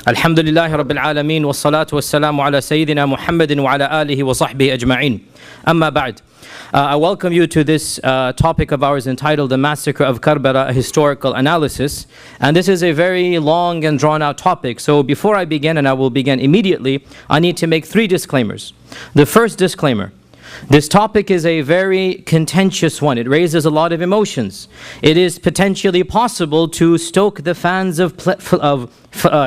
Alhamdulillahi Rabbil Alameen, wassalatu wassalamu ala Sayyidina Muhammadin wa ala alihi wa sahbihi ajma'in. Amma ba'd. I welcome you to this topic of ours entitled The Massacre of Karbala, a Historical Analysis. And this is a very long and drawn out topic. So before I begin, and I will begin immediately, I need to make 3 disclaimers. The first disclaimer: this topic is a very contentious one. It raises a lot of emotions. It is potentially possible to stoke the fans of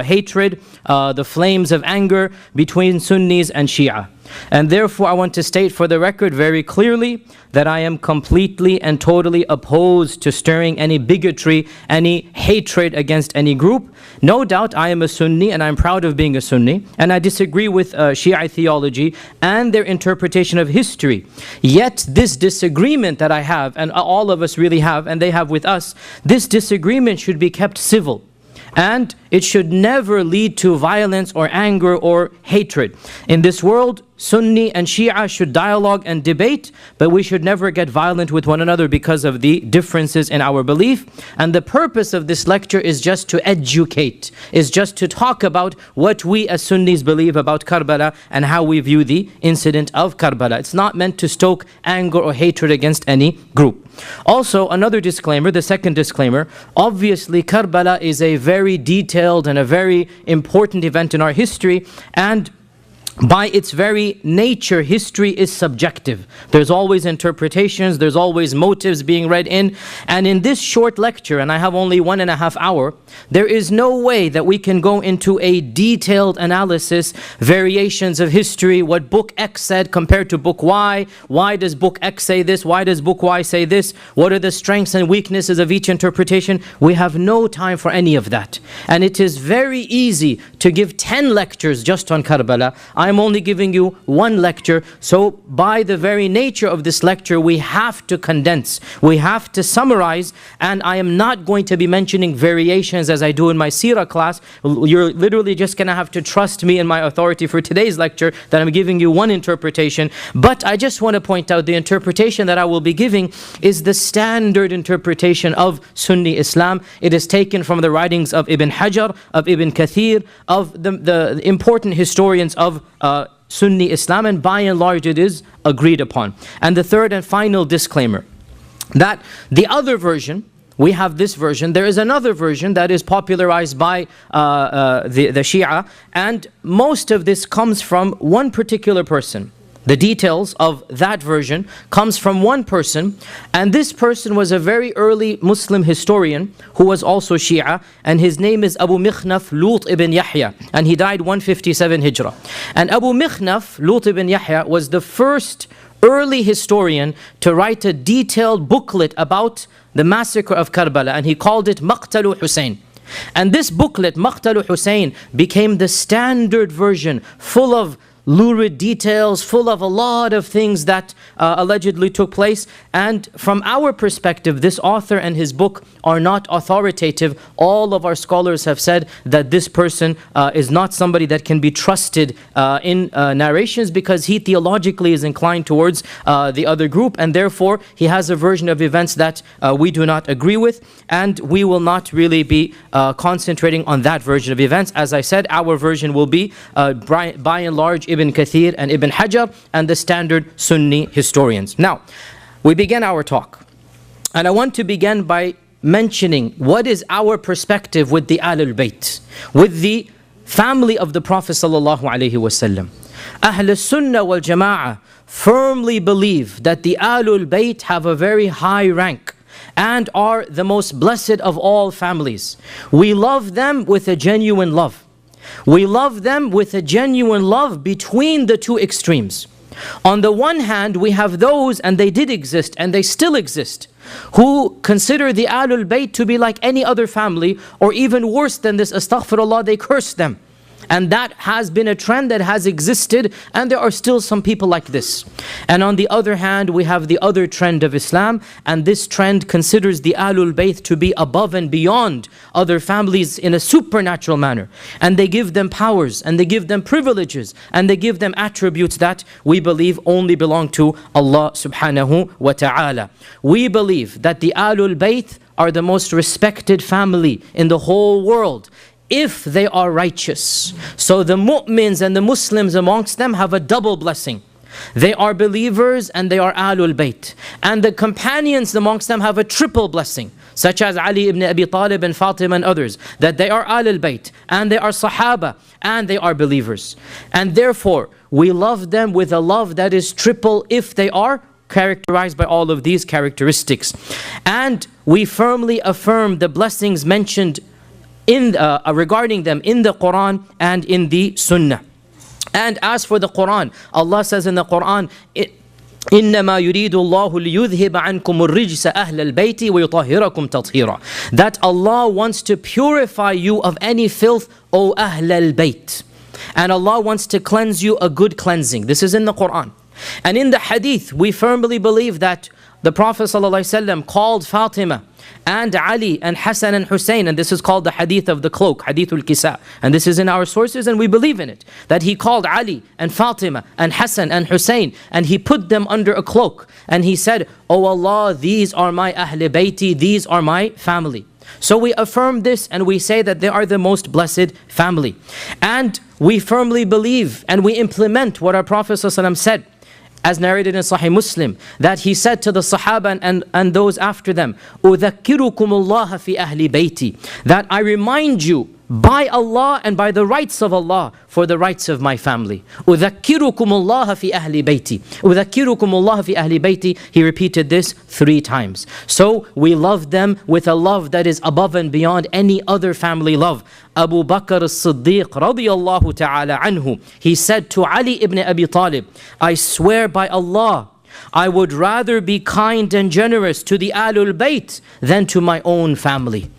hatred, the flames of anger between Sunnis and Shia. And therefore I want to state for the record very clearly that I am completely and totally opposed to stirring any bigotry, any hatred against any group. No doubt I am a Sunni and I'm proud of being a Sunni, and I disagree with Shia theology and their interpretation of history. Yet this disagreement that I have, and all of us really have, and they have with us, this disagreement should be kept civil. And it should never lead to violence or anger or hatred. In this world, Sunni and Shia should dialogue and debate, but we should never get violent with one another because of the differences in our belief. And the purpose of this lecture is just to educate, is just to talk about what we as Sunnis believe about Karbala and how we view the incident of Karbala. It's not meant to stoke anger or hatred against any group. Also, another disclaimer, the second disclaimer: obviously Karbala is a very detailed and a very important event in our history, and by its very nature, history is subjective. There's always interpretations, there's always motives being read in. And in this short lecture, and I have only 1.5 hours, there is no way that we can go into a detailed analysis, variations of history, what book X said compared to book Y. Why does book X say this? Why does book Y say this? What are the strengths and weaknesses of each interpretation? We have no time for any of that. And it is very easy to give 10 lectures just on Karbala. I'm only giving you 1 lecture, so by the very nature of this lecture, we have to condense, we have to summarize, and I am not going to be mentioning variations as I do in my Seerah class. You're literally just going to have to trust me and my authority for today's lecture that I'm giving you 1 interpretation. But I just want to point out the interpretation that I will be giving is the standard interpretation of Sunni Islam. It is taken from the writings of Ibn Hajar, of Ibn Kathir, of the important historians of Sunni Islam, and by and large it is agreed upon. And the third and final disclaimer, that the other version, we have this version, there is another version that is popularized by the Shia, and most of this comes from one particular person. The details of that version comes from one person, and this person was a very early Muslim historian who was also Shia, and his name is Abu Mikhnaf Lut ibn Yahya, and he died 157 Hijrah. And Abu Mikhnaf Lut ibn Yahya was the first early historian to write a detailed booklet about the massacre of Karbala, and he called it Maqtalu Hussein. And this booklet, Maqtalu Hussein, became the standard version, full of lurid details, full of a lot of things that allegedly took place. And from our perspective, this author and his book are not authoritative. All of our scholars have said that this person is not somebody that can be trusted in narrations, because he theologically is inclined towards the other group, and therefore he has a version of events that we do not agree with, and we will not really be concentrating on that version of events. As I said, our version will be by and large Ibn Kathir and Ibn Hajar and the standard Sunni historians. Now, we begin our talk, and I want to begin by mentioning what is our perspective with the Ahlul Bayt, with the family of the Prophet sallallahu alaihi wasallam. Ahl Sunnah wal Jama'ah firmly believe that the Ahlul Bayt have a very high rank and are the most blessed of all families. We love them with a genuine love. We love them with a genuine love between the two extremes. On the one hand, we have those, and they did exist and they still exist, who consider the Ahlul Bayt to be like any other family, or even worse than this, astaghfirullah, they curse them. And that has been a trend that has existed, and there are still some people like this. And on the other hand, we have the other trend of Islam, and this trend considers the Ahlul Bayt to be above and beyond other families in a supernatural manner. And they give them powers, and they give them privileges, and they give them attributes that we believe only belong to Allah subhanahu wa ta'ala. We believe that the Ahlul Bayt are the most respected family in the whole world. if they are righteous. So the mu'mins and the Muslims amongst them have a double blessing. They are believers and they are Ahlul Bayt. And the companions amongst them have a triple blessing, such as Ali ibn Abi Talib and Fatima and others, that they are Ahlul Bayt and they are Sahaba and they are believers. And therefore, we love them with a love that is triple if they are characterized by all of these characteristics. And we firmly affirm the blessings mentioned regarding them in the Quran and in the Sunnah. And as for the Quran, Allah says in the Quran, إنما يريد الله ليذهب عنكم الرجس أهل البيت ويطهركم تطهيرا. That Allah wants to purify you of any filth, O Ahl al-Bayt. And Allah wants to cleanse you a good cleansing. This is in the Quran. And in the Hadith, we firmly believe that the Prophet ﷺ called Fatima and Ali and Hassan and Hussein, and this is called the Hadith of the cloak, Hadithul Kisa. And this is in our sources and we believe in it. That he called Ali and Fatima and Hassan and Hussein and he put them under a cloak. And he said, "O Allah, these are my Ahl Bayti, these are my family." So we affirm this and we say that they are the most blessed family. And we firmly believe and we implement what our Prophet ﷺ said, as narrated in Sahih Muslim, that he said to the Sahaba and those after them, أُذَكِّرُكُمُ اللَّهَ فِي أَهْلِ بَيْتِي, that I remind you by Allah and by the rights of Allah for the rights of my family. أُذَكِّرُكُمُ اللَّهَ فِي أَهْلِ بَيْتِي. أُذَكِّرُكُمُ اللَّهَ فِي أَهْلِ بَيْتِي. He repeated this 3 times. So we love them with a love that is above and beyond any other family love. Abu Bakr as-Siddiq radiyallahu ta'ala anhu, he said to Ali ibn Abi Talib, "I swear by Allah, I would rather be kind and generous to the Ahlul Bayt than to my own family."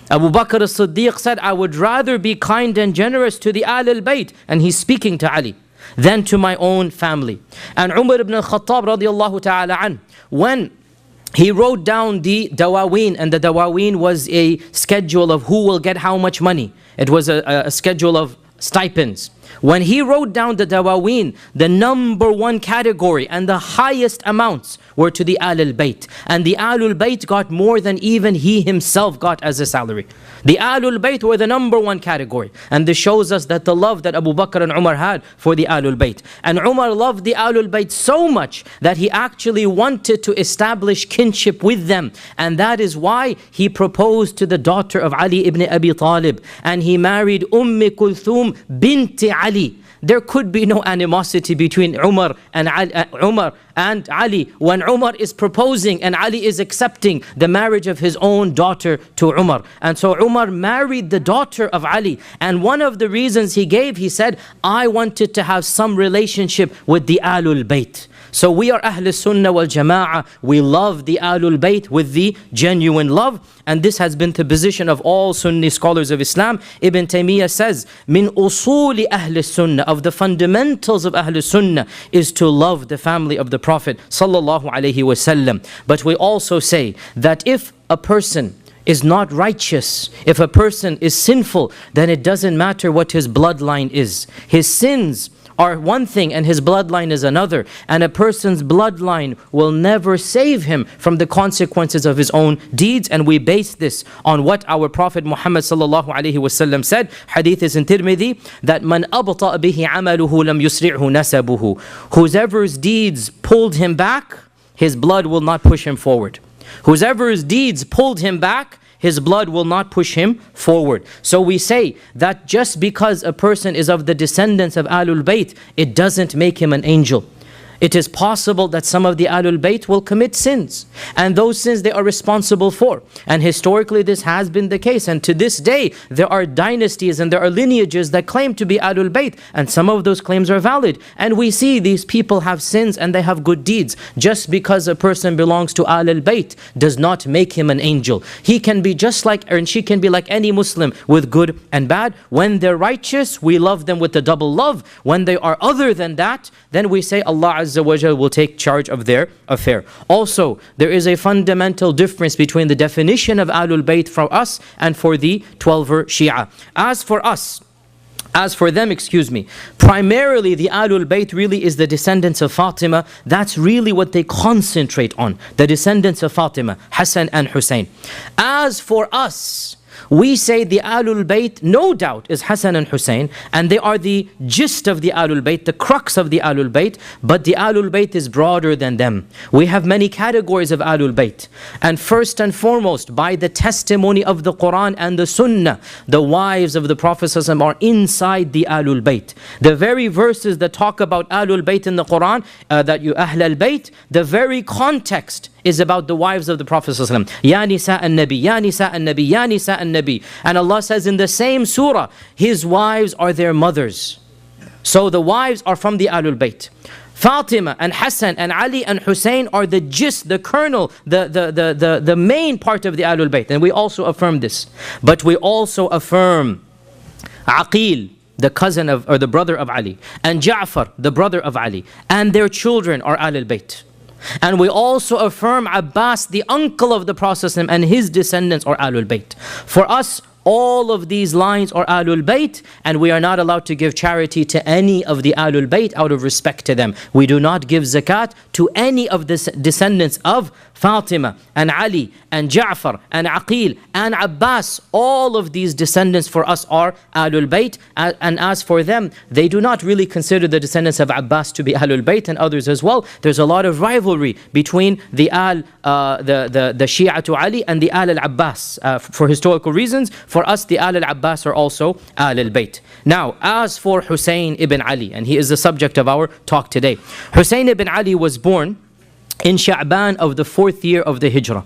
Abu Bakr as-Siddiq said, "I would rather be kind and generous to the Ahlul Bayt," and he's speaking to Ali, "than to my own family." And Umar ibn al-Khattab radiyallahu ta'ala an, when he wrote down the dawaween, and the dawaween was a schedule of who will get how much money. It was a schedule of stipends. When he wrote down the dawaween, the number 1 category and the highest amounts were to the Ahlul Bayt. And the Ahlul Bayt got more than even he himself got as a salary. The Ahlul Bayt were the number 1 category. And this shows us that the love that Abu Bakr and Umar had for the Ahlul Bayt. And Umar loved the Ahlul Bayt so much that he actually wanted to establish kinship with them. And that is why he proposed to the daughter of Ali ibn Abi Talib. And he married Kulthum binti Ali. There could be no animosity between Umar and Ali when Umar is proposing and Ali is accepting the marriage of his own daughter to Umar. And so Umar married the daughter of Ali. And one of the reasons he gave, he said, "I wanted to have some relationship with the Ahlul Bayt." So we are Ahl Sunnah wal Jama'ah. We love the Ahlul Bayt with the genuine love. And this has been the position of all Sunni scholars of Islam. Ibn Taymiyyah says, "Min usuli Ahl Sunnah," of the fundamentals of Ahl Sunnah is to love the family of the Prophet sallallahu alaihi wasallam. But we also say that if a person is not righteous, if a person is sinful, then it doesn't matter what his bloodline is. His sins are one thing and his bloodline is another. And a person's bloodline will never save him from the consequences of his own deeds. And we base this on what our Prophet Muhammad sallallahu alaihi wasallam said. Hadith is in Tirmidhi, that man abta bihi amaluhu lam yusri'hu nasabuhu. Whoever's deeds pulled him back, his blood will not push him forward. Whoever's deeds pulled him back, his blood will not push him forward. So we say that just because a person is of the descendants of Ahlul Bayt, it doesn't make him an angel. It is possible that some of the Ahlul Bayt will commit sins, and those sins they are responsible for. And historically this has been the case, and to this day there are dynasties and there are lineages that claim to be Ahlul Bayt, and some of those claims are valid. And we see these people have sins and they have good deeds. Just because a person belongs to Ahlul Bayt does not make him an angel. He can be just like, and she can be like any Muslim with good and bad. When they're righteous, we love them with the double love. When they are other than that, then we say Allah Azza wa Jal will take charge of their affair. Also, there is a fundamental difference between the definition of Ahlul Bayt for us and for the 12er Shia. As for them, primarily the Ahlul Bayt really is the descendants of Fatima. That's really what they concentrate on, the descendants of Fatima, Hassan and Hussein. As for us, We say the Ahlul Bayt, no doubt, is Hassan and Hussein, and they are the gist of the Ahlul Bayt, the crux of the Ahlul Bayt, but the Ahlul Bayt is broader than them. We have many categories of Ahlul Bayt, and first and foremost, by the testimony of the Quran and the Sunnah, the wives of the Prophet ﷺ are inside the Ahlul Bayt. The very verses that talk about Ahlul Bayt in the Quran, that you Ahlul Bayt, the very context is about the wives of the Prophet ﷺ. Ya Nisa an-Nabi, Ya Nisa an-Nabi, Ya Nisa an-Nabi. And Allah says in the same surah, His wives are their mothers. So the wives are from the Ahlul Bayt. Fatima and Hassan and Ali and Hussein are the gist, the kernel, the main part of the Ahlul Bayt. And we also affirm this. But we also affirm Aqil, the cousin of, or the brother of Ali, and Ja'far, the brother of Ali, and their children are Ahlul Bayt. And we also affirm Abbas, the uncle of the Prophet, and his descendants are Ahlul Bayt. For us, all of these lines are Ahlul Bayt, and we are not allowed to give charity to any of the Ahlul Bayt out of respect to them. We do not give zakat to any of the descendants of Fatima and Ali and Ja'far and Aqil and Abbas. All of these descendants for us are Ahlul Bayt, and as for them, they do not really consider the descendants of Abbas to be Ahlul Bayt, and others as well. There's a lot of rivalry between the the Shia to Ali and the al-Abbas for historical reasons. For us, the al-Abbas are also Ahlul Bayt. Now, as for Hussein ibn Ali, and he is the subject of our talk today. Hussein ibn Ali was born in Sha'ban of the 4th year of the Hijrah.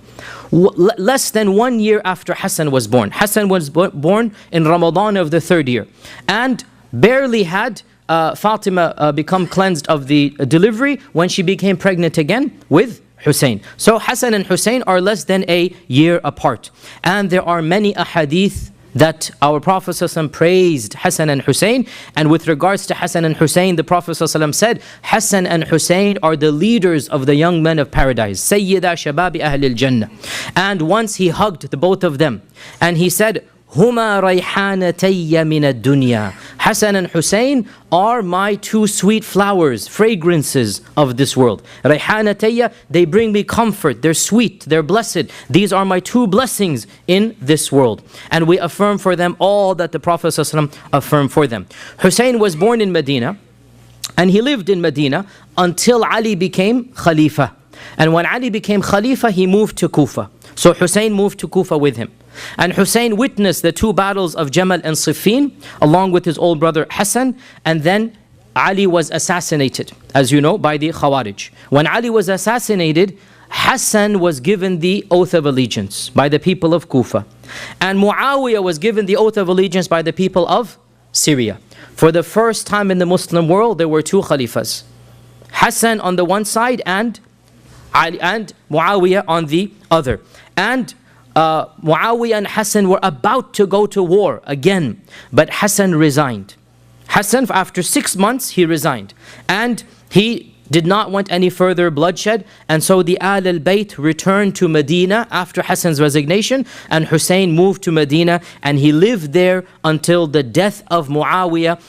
Less than 1 year after Hassan was born. Hassan was born in Ramadan of the 3rd year. And barely had Fatima become cleansed of the delivery when she became pregnant again with Hussein. So Hassan and Hussein are less than a year apart. And there are many ahadith that our Prophet ﷺ praised Hassan and Hussein. And with regards to Hassan and Hussein, the Prophet ﷺ said, Hassan and Hussein are the leaders of the young men of paradise. Sayyida shababi ahlil jannah. And once he hugged the both of them, and he said, Huma rayhanatayya min ad-dunya. Hassan and Hussein are my two sweet flowers, fragrances of this world. Rayhanatayya, they bring me comfort, they're sweet, they're blessed. These are my two blessings in this world. And we affirm for them all that the Prophet ﷺ affirmed for them. Hussein was born in Medina, and he lived in Medina until Ali became Khalifa. And when Ali became Khalifa, he moved to Kufa. So Hussein moved to Kufa with him. And Hussein witnessed the two battles of Jamal and Siffin, along with his old brother Hassan. And then Ali was assassinated, as you know, by the Khawarij. When Ali was assassinated, Hassan was given the oath of allegiance by the people of Kufa. And Muawiyah was given the oath of allegiance by the people of Syria. For the first time in the Muslim world, there were two Khalifas. Hassan on the one side and Ali and Muawiyah on the other. And Muawiyah and Hassan were about to go to war again, but Hassan resigned. Hassan, after 6 months, he resigned. And he did not want any further bloodshed, and so the Ahlul Bayt returned to Medina after Hassan's resignation, and Hussein moved to Medina, and he lived there until the death of Muawiyah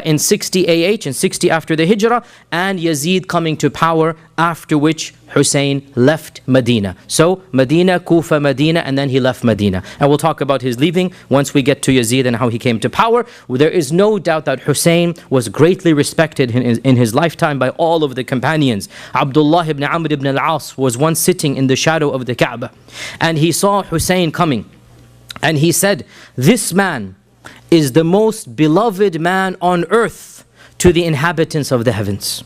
in 60 AH, in 60 after the Hijrah, and Yazid coming to power, after which Hussein left Medina. So Medina, Kufa, Medina, and then he left Medina. And we'll talk about his leaving once we get to Yazid and how he came to power. There is no doubt that Hussein was greatly respected in his lifetime by all of the companions. Abdullah ibn Amr ibn al-As was once sitting in the shadow of the Kaaba, and he saw Hussein coming, and he said, "This man is the most beloved man on earth to the inhabitants of the heavens.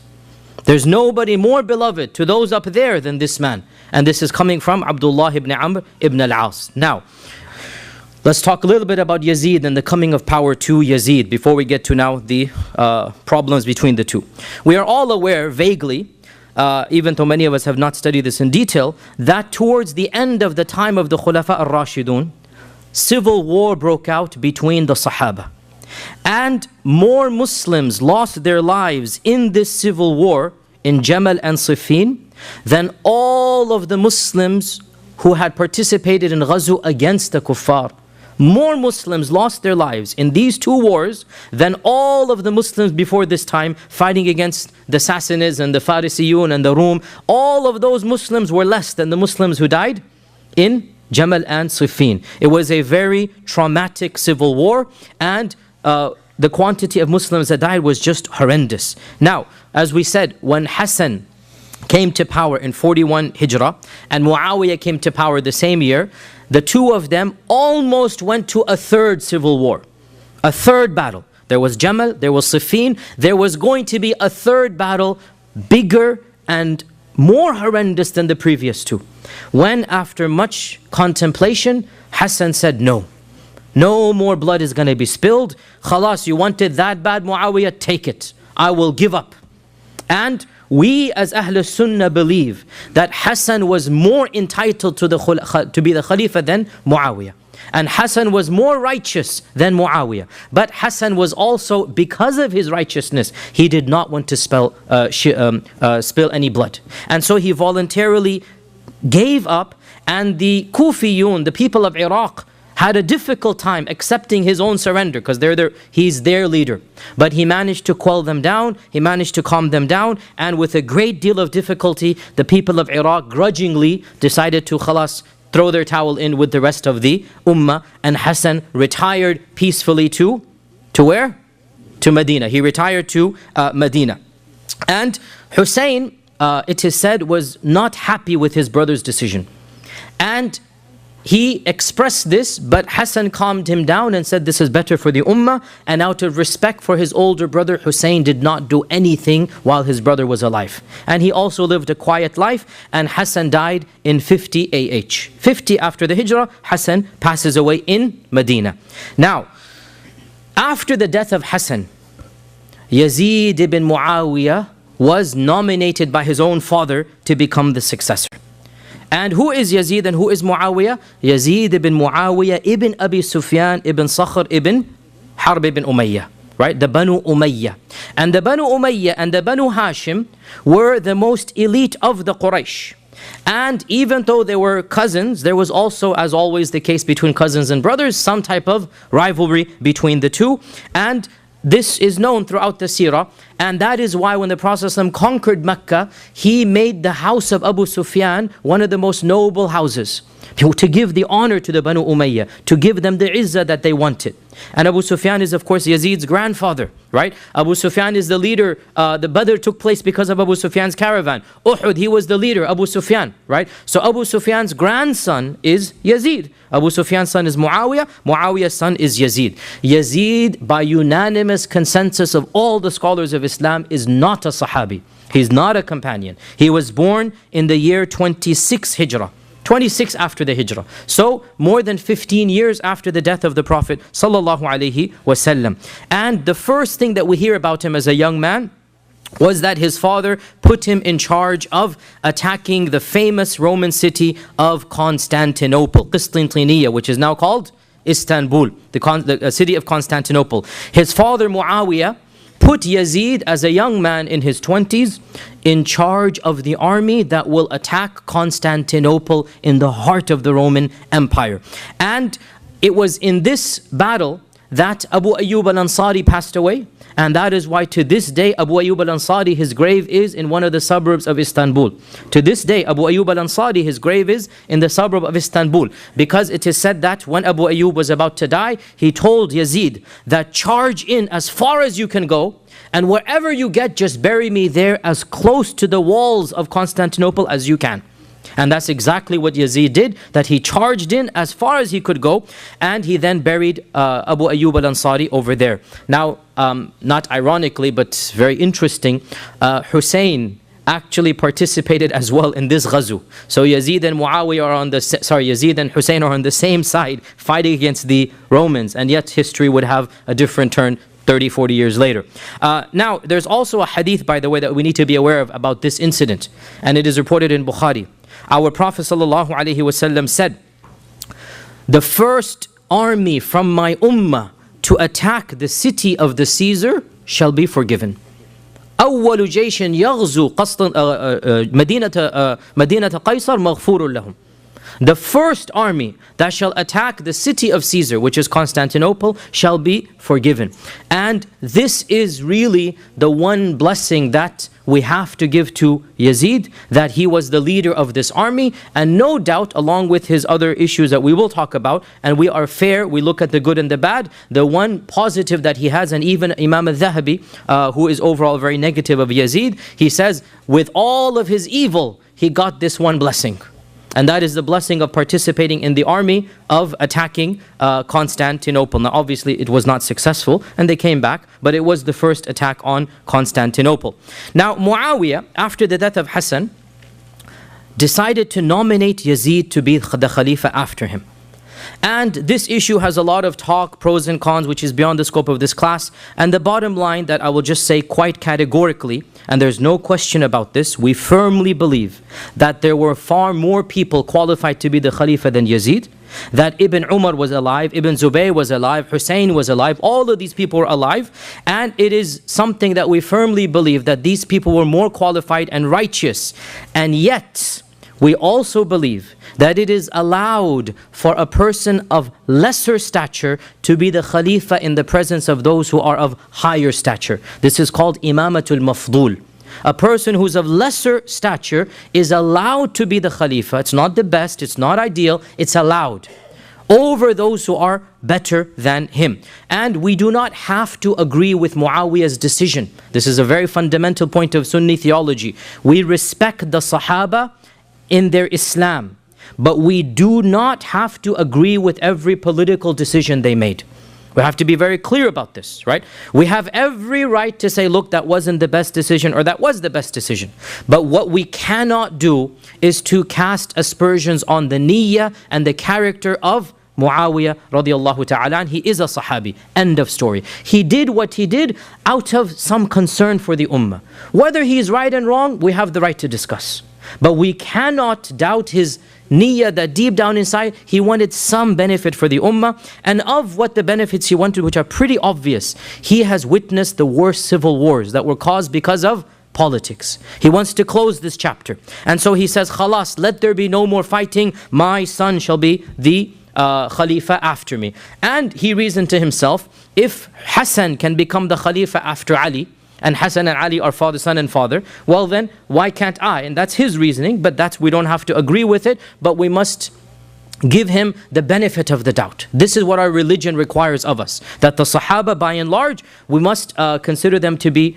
There's nobody more beloved to those up there than this man." And this is coming from Abdullah ibn Amr ibn al-As. Now, let's talk a little bit about Yazid and the coming of power to Yazid before we get to now the problems between the two. We are all aware, vaguely, even though many of us have not studied this in detail, that towards the end of the time of the Khulafa al-Rashidun, civil war broke out between the Sahaba. And more Muslims lost their lives in this civil war in Jamal and Siffin than all of the Muslims who had participated in Ghazu against the Kuffar. More Muslims lost their lives in these two wars than all of the Muslims before this time fighting against the Sassanids and the Farisiyun and the Rum. All of those Muslims were less than the Muslims who died in Jamal and Siffin. It was a very traumatic civil war, and the quantity of Muslims that died was just horrendous. Now, as we said, when Hassan came to power in 41 Hijrah and Muawiyah came to power the same year, the two of them almost went to a third civil war, a third battle. There was Jamal, there was Siffin, there was going to be a third battle, bigger and more horrendous than the previous two. When after much contemplation, Hassan said, no more blood is going to be spilled. Khalas, you wanted that bad, Muawiyah, take it. I will give up. And we as Ahl Sunnah believe that Hassan was more entitled to be the Khalifa than Muawiyah. And Hassan was more righteous than Muawiyah. But Hassan was also, because of his righteousness, he did not want to spill any blood. And so he voluntarily gave up, and the Kufiyun, the people of Iraq, had a difficult time accepting his own surrender because he's their leader. But he managed to quell them down, he managed to calm them down, and with a great deal of difficulty, the people of Iraq grudgingly decided to khalas, throw their towel in with the rest of the ummah, and Hassan retired peacefully to where? To Medina. He retired to Medina. And Hussein, it is said, was not happy with his brother's decision. And he expressed this, but Hassan calmed him down and said this is better for the ummah, and out of respect for his older brother, Hussein did not do anything while his brother was alive. And he also lived a quiet life, and Hassan died in 50 AH. 50 after the Hijrah, Hassan passes away in Medina. Now, after the death of Hassan, Yazid ibn Muawiyah was nominated by his own father to become the successor. And who is Yazid and who is Muawiyah? Yazid ibn Muawiyah ibn Abi Sufyan ibn Sakhr ibn Harb ibn Umayyah. Right? The Banu Umayyah. And the Banu Umayyah and the Banu Hashim were the most elite of the Quraysh. And even though they were cousins, there was also, as always the case between cousins and brothers, some type of rivalry between the two. And this is known throughout the seerah, and that is why when the Prophet ﷺ conquered Mecca, he made the house of Abu Sufyan one of the most noble houses, to give the honor to the Banu Umayyah, to give them the izzah that they wanted. And Abu Sufyan is of course Yazid's grandfather, right? Abu Sufyan is the leader. The Badr took place because of Abu Sufyan's caravan. Uhud, he was the leader, Abu Sufyan, right? So Abu Sufyan's grandson is Yazid. Abu Sufyan's son is Muawiyah. Muawiyah's son is Yazid. Yazid, by unanimous consensus of all the scholars of Islam, is not a Sahabi. He's not a companion. He was born in the year 26 Hijrah. 26 after the Hijrah. So more than 15 years after the death of the Prophet sallallahu alaihi wasallam. And the first thing that we hear about him as a young man was that his father put him in charge of attacking the famous Roman city of Constantinople, Qistintiniya, which is now called Istanbul, the city of Constantinople. His father Muawiyah put Yazid as a young man in his 20s in charge of the army that will attack Constantinople in the heart of the Roman Empire. And it was in this battle that Abu Ayyub al-Ansari passed away. And that is why to this day Abu Ayyub al-Ansari, his grave is in one of the suburbs of Istanbul. To this day Abu Ayyub al-Ansari, his grave is in the suburb of Istanbul. Because it is said that when Abu Ayyub was about to die, he told Yazid that charge in as far as you can go, and wherever you get, just bury me there as close to the walls of Constantinople as you can. And that's exactly what Yazid did, that he charged in as far as he could go, and he then buried Abu Ayyub al-Ansari over there. Now, not ironically, but very interesting, Hussein actually participated as well in this ghazu. So Yazid and Muawiyah are on the, Yazid and Hussein are on the same side, fighting against the Romans, and yet history would have a different turn 30, 40 years later. Now, there's also a hadith, by the way, that we need to be aware of about this incident, and it is reported in Bukhari. Our Prophet ﷺ said, the first army from my ummah to attack the city of the Caesar shall be forgiven. أول جيش يغزو مدينة قيصر مغفور لهم. The first army that shall attack the city of Caesar, which is Constantinople, shall be forgiven. And this is really the one blessing that we have to give to Yazid, that he was the leader of this army, and no doubt along with his other issues that we will talk about, and we are fair, we look at the good and the bad, the one positive that he has, and even Imam al-Dhahabi, who is overall very negative of Yazid, he says with all of his evil, he got this one blessing. And that is the blessing of participating in the army of attacking Constantinople. Now obviously it was not successful and they came back, but it was the first attack on Constantinople. Now Muawiyah, after the death of Hassan, decided to nominate Yazid to be the Khalifa after him. And this issue has a lot of talk, pros and cons, which is beyond the scope of this class. And the bottom line that I will just say quite categorically, and there's no question about this, we firmly believe that there were far more people qualified to be the Khalifa than Yazid. That Ibn Umar was alive, Ibn Zubayr was alive, Hussein was alive, all of these people were alive. And it is something that we firmly believe that these people were more qualified and righteous. And yet, we also believe that it is allowed for a person of lesser stature to be the Khalifa in the presence of those who are of higher stature. This is called Imamatul Mafdul. A person who's of lesser stature is allowed to be the Khalifa. It's not the best, it's not ideal, it's allowed over those who are better than him. And we do not have to agree with Muawiyah's decision. This is a very fundamental point of Sunni theology. We respect the Sahaba in their Islam, but we do not have to agree with every political decision they made. We have to be very clear about this, right? We have every right to say, look, that wasn't the best decision or that was the best decision. But what we cannot do is to cast aspersions on the niyyah and the character of Muawiyah radiallahu ta'ala. He is a Sahabi. End of story. He did what he did out of some concern for the ummah. Whether he is right and wrong, we have the right to discuss. But we cannot doubt his niyyah that deep down inside, he wanted some benefit for the ummah. And of what the benefits he wanted, which are pretty obvious, he has witnessed the worst civil wars that were caused because of politics. He wants to close this chapter. And so he says, Khalas, let there be no more fighting. My son shall be the Khalifa after me. And he reasoned to himself, if Hassan can become the Khalifa after Ali, and Hassan and Ali are father, son and father, well then, why can't I? And that's his reasoning, but we don't have to agree with it, but we must give him the benefit of the doubt. This is what our religion requires of us. That the Sahaba, by and large, we must consider them to be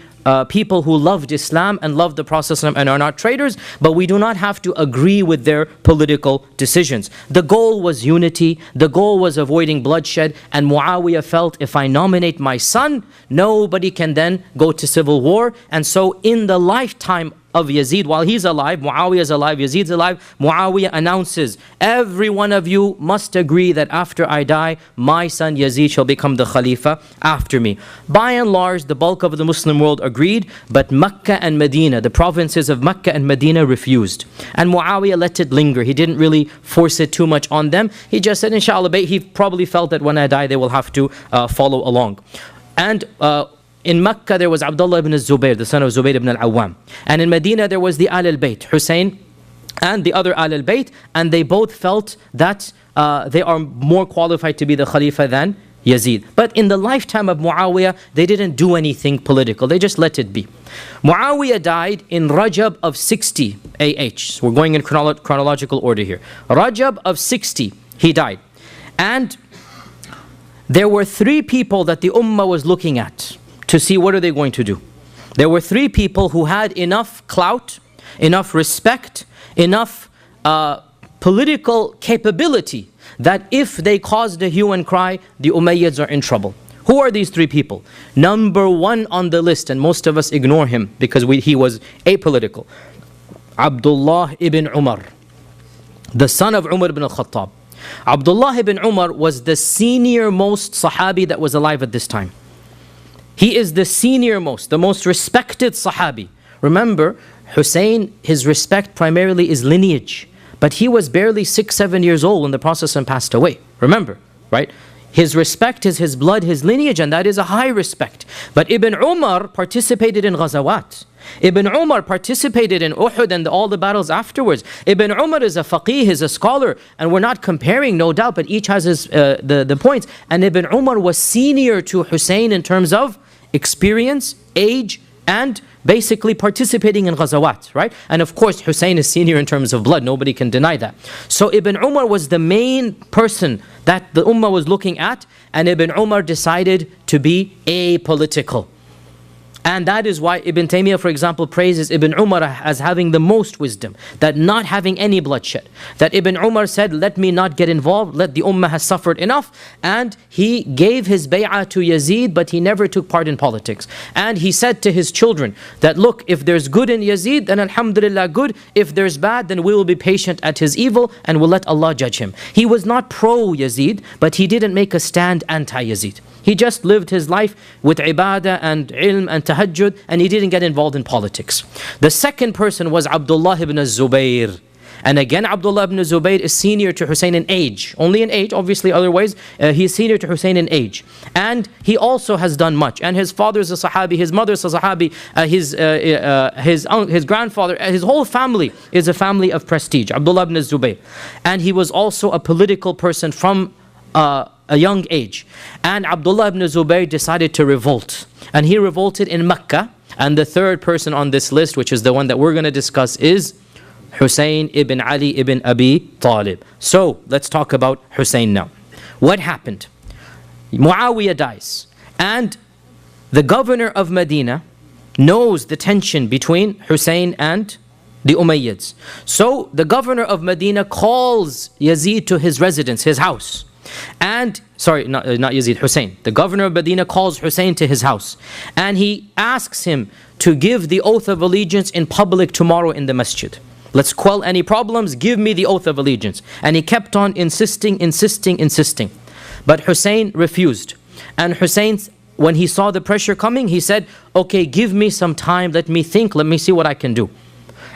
people who loved Islam and loved the Prophet and are not traitors, but we do not have to agree with their political decisions. The goal was unity, the goal was avoiding bloodshed, and Muawiyah felt, if I nominate my son, nobody can then go to civil war. And so in the lifetime of Yazid, while he's alive, Muawiyah is alive, Yazid's alive, Muawiyah announces, every one of you must agree that after I die, my son Yazid shall become the Khalifa after me. By and large, the bulk of the Muslim world agreed, but Mecca and Medina, the provinces of Mecca and Medina refused. And Muawiyah let it linger. He didn't really force it too much on them. He just said, inshallah, he probably felt that when I die, they will have to follow along. And in Mecca, there was Abdullah ibn Zubayr, the son of Zubayr ibn al-Awwam. And in Medina, there was the Al al-Bayt, Hussein and the other Al al-Bayt. And they both felt that they are more qualified to be the Khalifa than Yazid. But in the lifetime of Muawiyah, they didn't do anything political. They just let it be. Muawiyah died in Rajab of 60 AH. So we're going in chronological order here. Rajab of 60, he died. And there were three people that the Ummah was looking at to see what are they going to do. There were three people who had enough clout, enough respect, enough political capability that if they caused a hue and cry, the Umayyads are in trouble. Who are these three people? Number one on the list, and most of us ignore him because he was apolitical. Abdullah ibn Umar, the son of Umar ibn al-Khattab. Abdullah ibn Umar was the senior most Sahabi that was alive at this time. He is the senior most, the most respected Sahabi. Remember, Hussein, his respect primarily is lineage. But he was barely 6-7 years old when the Prophet passed away. Remember, right? His respect is his blood, his lineage, and that is a high respect. But Ibn Umar participated in ghazawat. Ibn Umar participated in Uhud and all the battles afterwards. Ibn Umar is a faqih, is a scholar, and we're not comparing, no doubt, but each has his, the points. And Ibn Umar was senior to Hussein in terms of experience, age, and basically participating in ghazawat, right? And of course, Hussein is senior in terms of blood. Nobody can deny that. So Ibn Umar was the main person that the ummah was looking at, and Ibn Umar decided to be apolitical. And that is why Ibn Taymiyyah, for example, praises Ibn Umar as having the most wisdom, that not having any bloodshed. That Ibn Umar said, let me not get involved, let the ummah has suffered enough. And he gave his bay'ah to Yazid, but he never took part in politics. And he said to his children that, look, if there's good in Yazid, then alhamdulillah good. If there's bad, then we will be patient at his evil and we'll let Allah judge him. He was not pro-Yazid, but he didn't make a stand anti-Yazid. He just lived his life with ibadah and ilm and tahajjud, and he didn't get involved in politics. The second person was Abdullah ibn Zubayr. And again, Abdullah ibn Zubayr is senior to Hussein in age. Only in age, obviously, otherwise, he is senior to Hussein in age. And he also has done much. And his father is a Sahabi, his mother is a Sahabi, his grandfather, his whole family is a family of prestige, Abdullah ibn Zubayr. And he was also a political person from a young age. And Abdullah ibn Zubayr decided to revolt. And he revolted in Mecca. And the third person on this list, which is the one that we're going to discuss, is Hussein ibn Ali ibn Abi Talib. So, let's talk about Hussein now. What happened? Muawiyah dies. And the governor of Medina knows the tension between Hussein and the Umayyads. So, the governor of Medina calls Yazid to his residence, his house. And, sorry, not Yazid, Hussein. The governor of Medina calls Hussein to his house. And he asks him to give the oath of allegiance in public tomorrow in the masjid. Let's quell any problems, give me the oath of allegiance. And he kept on insisting. But Hussein refused. And Hussein, when he saw the pressure coming, he said, okay, give me some time, let me think, let me see what I can do.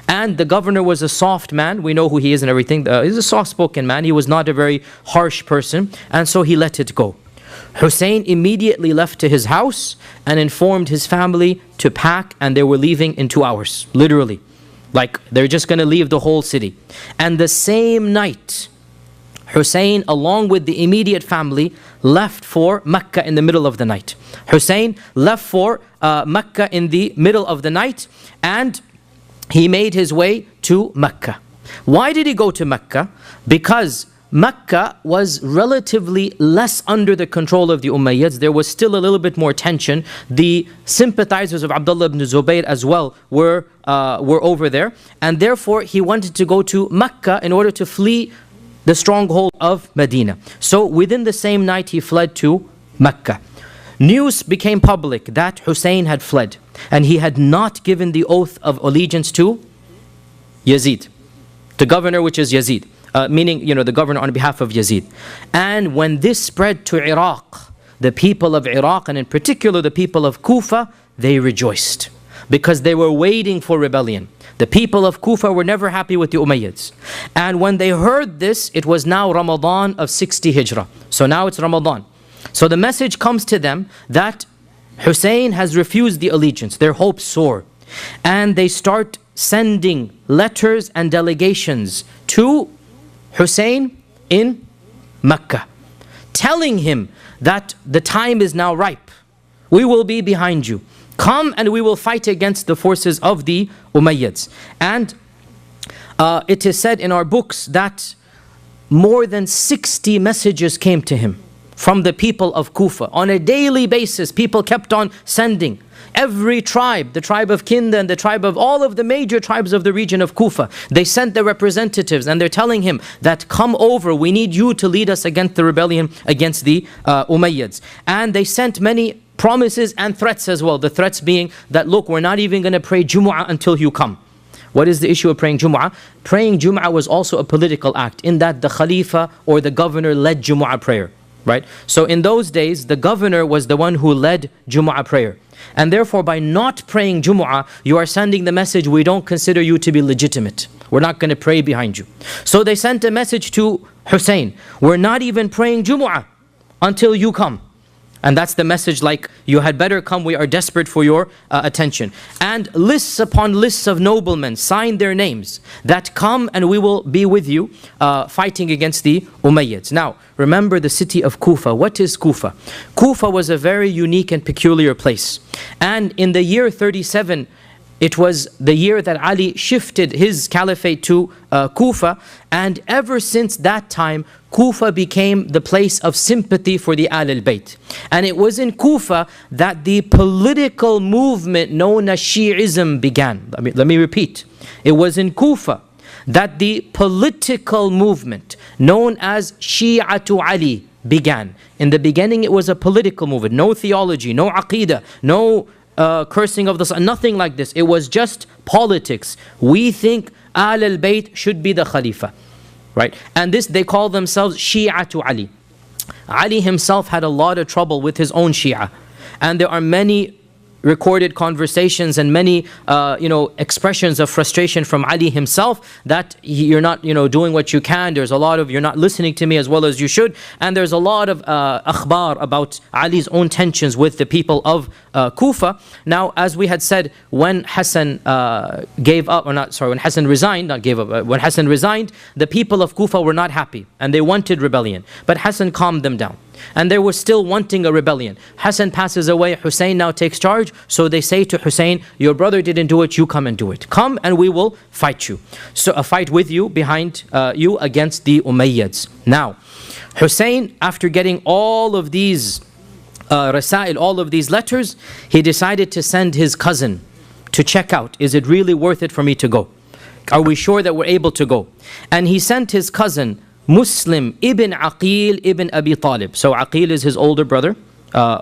And the governor was a soft man. We know who he is and everything. He's a soft-spoken man. He was not a very harsh person. And so he let it go. Hussein immediately left to his house and informed his family to pack, and they were leaving in 2 hours. Literally. Like, they're just going to leave the whole city. And the same night, Hussein, along with the immediate family, left for Mecca in the middle of the night. Hussein left for Mecca in the middle of the night, and he made his way to Mecca. Why did he go to Mecca? Because Mecca was relatively less under the control of the Umayyads. There was still a little bit more tension. The sympathizers of Abdullah ibn Zubayr as well were over there. And therefore, he wanted to go to Mecca in order to flee the stronghold of Medina. So within the same night, he fled to Mecca. News became public that Hussein had fled. And he had not given the oath of allegiance to Yazid, the governor, which is Yazid, meaning, the governor on behalf of Yazid. And when this spread to Iraq, the people of Iraq, and in particular the people of Kufa, they rejoiced because they were waiting for rebellion. The people of Kufa were never happy with the Umayyads. And when they heard this, it was now Ramadan of 60 Hijrah. So now it's Ramadan. So the message comes to them that Hussein has refused the allegiance. Their hopes soar. And they start sending letters and delegations to Hussein in Mecca, telling him that the time is now ripe. We will be behind you. Come and we will fight against the forces of the Umayyads. And it is said in our books that more than 60 messages came to him from the people of Kufa. On a daily basis, people kept on sending. Every tribe, the tribe of Kinda and the tribe of all of the major tribes of the region of Kufa, they sent their representatives and they're telling him that come over, we need you to lead us against the rebellion against the Umayyads. And they sent many promises and threats as well. The threats being that, look, we're not even going to pray Jumu'ah until you come. What is the issue of praying Jumu'ah? Praying Jumu'ah was also a political act in that the Khalifa or the governor led Jumu'ah prayer. Right? So in those days, the governor was the one who led Jumu'ah prayer. And therefore, by not praying Jumu'ah, you are sending the message, we don't consider you to be legitimate. We're not going to pray behind you. So they sent a message to Hussein, we're not even praying Jumu'ah until you come. And that's the message, like, you had better come, we are desperate for your attention. And lists upon lists of noblemen signed their names that come and we will be with you fighting against the Umayyads. Now, remember the city of Kufa. What is Kufa? Kufa was a very unique and peculiar place. And in the year 37, it was the year that Ali shifted his caliphate to Kufa, and ever since that time, Kufa became the place of sympathy for the Ahl al-Bayt. And it was in Kufa that the political movement known as Shi'ism began. Let me repeat. It was in Kufa that the political movement known as Shi'atu Ali began. In the beginning, it was a political movement. No theology, no aqidah, no cursing of the sun, nothing like this. It was just politics. We think Ahl al-Bayt should be the Khalifa, right? And this, they call themselves Shi'atu Ali. Ali himself had a lot of trouble with his own Shia. And there are many recorded conversations and many expressions of frustration from Ali himself, that you're not doing what you can, there's a lot of, you're not listening to me as well as you should, and there's a lot of akhbar about Ali's own tensions with the people of Kufa. Now, as we had said, when Hassan when Hassan resigned, when Hassan resigned, the people of Kufa were not happy and they wanted rebellion, but Hassan calmed them down. And they were still wanting a rebellion. Hassan passes away, Hussein now takes charge. So they say to Hussein, your brother didn't do it, you come and do it. Come and we will fight you. So a fight with you, behind you, against the Umayyads. Now, Hussein, after getting all of these rasail, all of these letters, he decided to send his cousin to check out, is it really worth it for me to go? Are we sure that we're able to go? And he sent his cousin, Muslim ibn Aqil ibn Abi Talib. So Aqil is his older brother,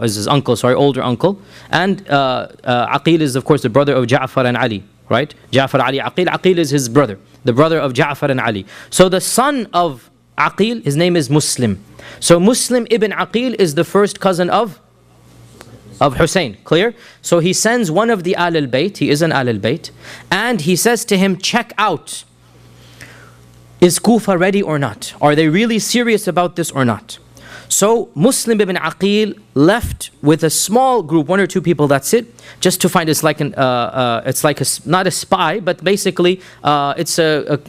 is his uncle, older uncle. And Aqil is, of course, the brother of Ja'far and Ali, right? Ja'far, Ali, Aqil. Aqil is his brother, the brother of Ja'far and Ali. So the son of Aqil, his name is Muslim. So Muslim ibn Aqil is the first cousin of Hussein, clear? So he sends one of the Ahl al-Bayt, he is an Ahl al-Bayt, and he says to him, check out, is Kufa ready or not? Are they really serious about this or not? So Muslim ibn Aqil left with a small group, 1 or 2 people, that's it, just to find, it's like not a spy, but basically it's a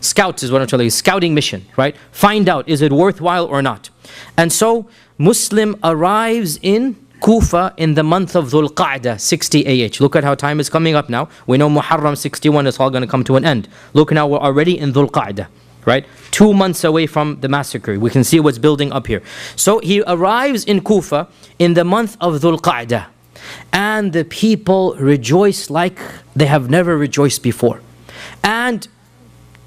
scout is what I'm telling you, scouting mission, right? Find out, is it worthwhile or not? And so Muslim arrives in Kufa in the month of Dhul Qa'dah, 60 AH. Look at how time is coming up now. We know Muharram 61 is all going to come to an end. Look now, we're already in Dhul Qa'dah, right? 2 months away from the massacre. We can see what's building up here. So he arrives in Kufa in the month of Dhul Qa'dah. And the people rejoice like they have never rejoiced before. And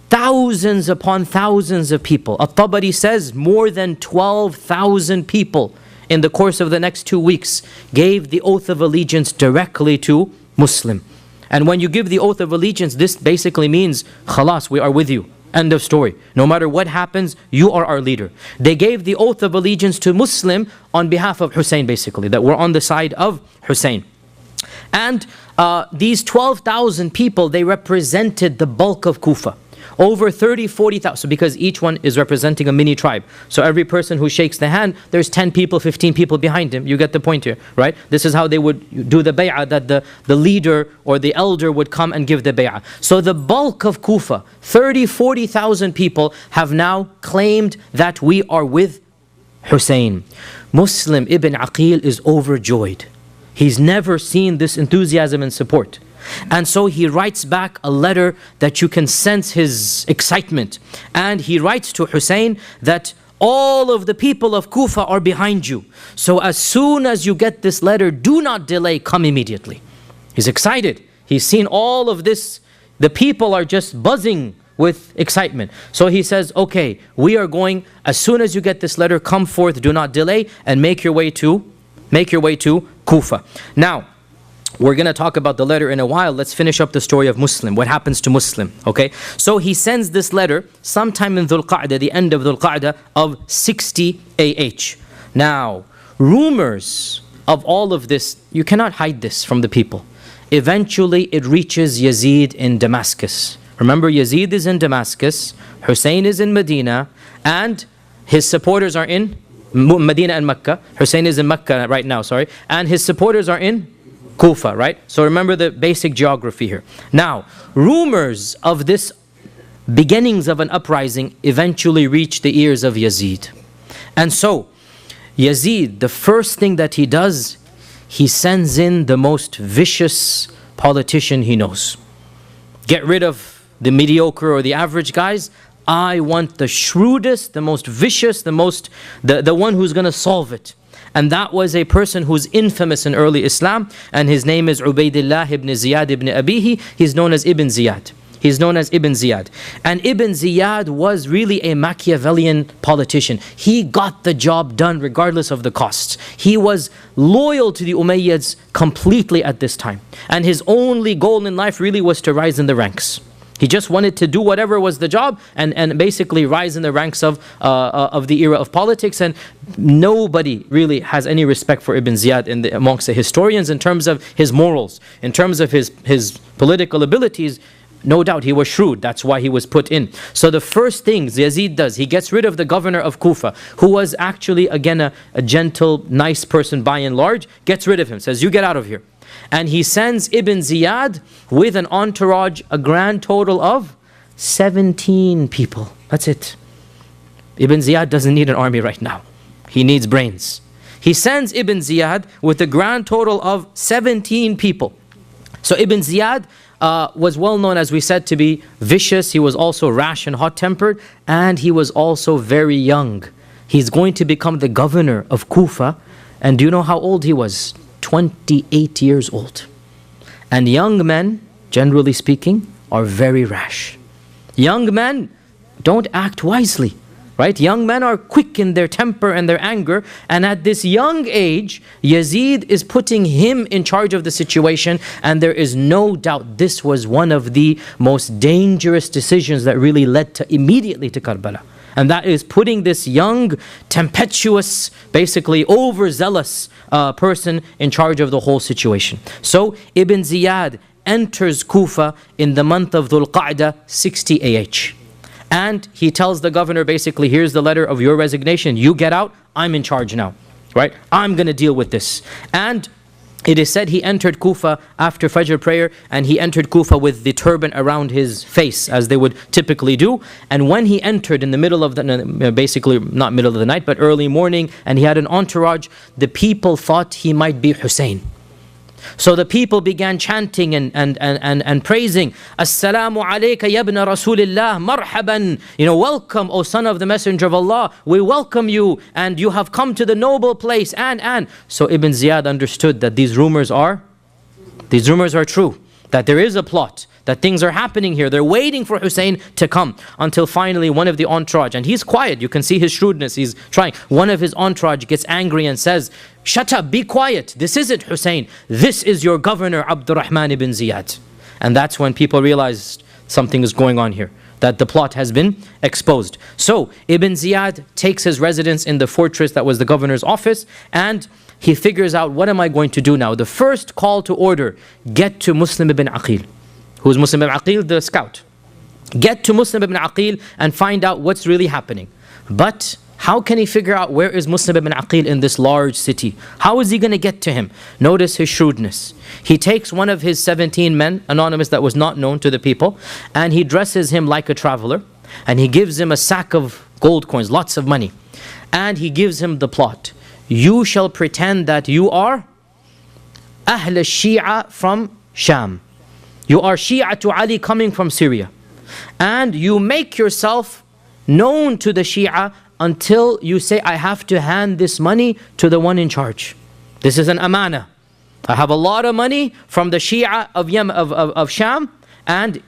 thousands upon thousands of people. At-Tabari says more than 12,000 people in the course of the next 2 weeks gave the oath of allegiance directly to Muslim. And when you give the oath of allegiance, this basically means, khalas, we are with you. End of story. No matter what happens, you are our leader. They gave the oath of allegiance to Muslim on behalf of Hussein, basically, that we're on the side of Hussein. And these 12,000 people, they represented the bulk of Kufa. Over 40,000, so because each one is representing a mini tribe. So every person who shakes the hand, there's 10 people, 15 people behind him. You get the point here, right? This is how they would do the bay'ah, that the leader or the elder would come and give the bay'ah. So the bulk of Kufa, 40,000 people have now claimed that we are with Hussein. Muslim ibn Aqil is overjoyed. He's never seen this enthusiasm and support. And so he writes back a letter that you can sense his excitement. And he writes to Hussein that all of the people of Kufa are behind you. So as soon as you get this letter, do not delay, come immediately. He's excited. He's seen all of this. The people are just buzzing with excitement. So he says, okay, we are going, as soon as you get this letter, come forth, do not delay, and make your way to Kufa. Now, we're going to talk about the letter in a while. Let's finish up the story of Muslim. What happens to Muslim? Okay. So he sends this letter sometime in Dhul Qa'dah, the end of Dhul Qa'dah of 60 AH. Now, rumors of all of this, you cannot hide this from the people. Eventually, it reaches Yazid in Damascus. Remember, Yazid is in Damascus, Hussein is in Medina, and his supporters are in Medina and Mecca. Hussein is in Mecca right now, sorry. And his supporters are in Kufa, right? So remember the basic geography here. Now, rumors of this beginnings of an uprising eventually reach the ears of Yazid. And so, Yazid, the first thing that he does, he sends in the most vicious politician he knows. Get rid of the mediocre or the average guys. I want the shrewdest, the most vicious, the one who's going to solve it. And that was a person who's infamous in early Islam, and his name is Ubaydullah ibn Ziyad ibn Abihi. He's known as Ibn Ziyad. He's known as Ibn Ziyad. And Ibn Ziyad was really a Machiavellian politician. He got the job done regardless of the costs. He was loyal to the Umayyads completely at this time. And his only goal in life really was to rise in the ranks. He just wanted to do whatever was the job and basically rise in the ranks of the era of politics. And nobody really has any respect for Ibn Ziyad amongst the historians in terms of his morals, in terms of his political abilities. No doubt he was shrewd, that's why he was put in. So the first thing Yazid does, he gets rid of the governor of Kufa, who was actually, again, a gentle, nice person by and large, gets rid of him, says, you get out of here. And he sends Ibn Ziyad with an entourage, a grand total of 17 people. That's it. Ibn Ziyad doesn't need an army right now. He needs brains. He sends Ibn Ziyad with a grand total of 17 people. So Ibn Ziyad was well known, as we said, to be vicious. He was also rash and hot-tempered, and he was also very young. He's going to become the governor of Kufa, and do you know how old he was? 28 years old. And young men, generally speaking, are very rash. Young men don't act wisely. Right? Young men are quick in their temper and their anger, and at this young age, Yazid is putting him in charge of the situation, and there is no doubt this was one of the most dangerous decisions that really led immediately to Karbala. And that is putting this young, tempestuous, basically overzealous person in charge of the whole situation. So Ibn Ziyad enters Kufa in the month of Dhul Qa'dah, 60 AH. And he tells the governor, basically, here's the letter of your resignation. You get out, I'm in charge now. Right? I'm going to deal with this. And it is said he entered Kufa after Fajr prayer, and he entered Kufa with the turban around his face, as they would typically do. And when he entered in the middle of the, basically not middle of the night, but early morning, and he had an entourage, the people thought he might be Hussein. So the people began chanting and praising, Assalamu alayka ya ibn Rasulillah, marhaban. Welcome, O son of the Messenger of Allah. We welcome you, and you have come to the noble place, and. So Ibn Ziyad understood that these rumors are true, that there is a plot, that things are happening here. They're waiting for Hussein to come, until finally one of the entourage, and he's quiet, you can see his shrewdness, he's trying. One of his entourage gets angry and says, shut up, be quiet, this isn't Hussein, this is your governor Abdurrahman ibn Ziyad. And that's when people realized something is going on here, that the plot has been exposed. So Ibn Ziyad takes his residence in the fortress that was the governor's office, and he figures out, what am I going to do now? The first call to order, get to Muslim ibn Aqil. Who's Muslim ibn Aqil? The scout. Get to Muslim ibn Aqil and find out what's really happening. But how can he figure out where is Muslim ibn Aqil in this large city? How is he going to get to him? Notice his shrewdness. He takes one of his 17 men, anonymous, that was not known to the people, and he dresses him like a traveler, and he gives him a sack of gold coins, lots of money. And he gives him the plot. You shall pretend that you are Ahl al-Shi'a from Sham. You are Shia to Ali coming from Syria. And you make yourself known to the Shia until you say, I have to hand this money to the one in charge. This is an amana. I have a lot of money from the Shia of Sham, and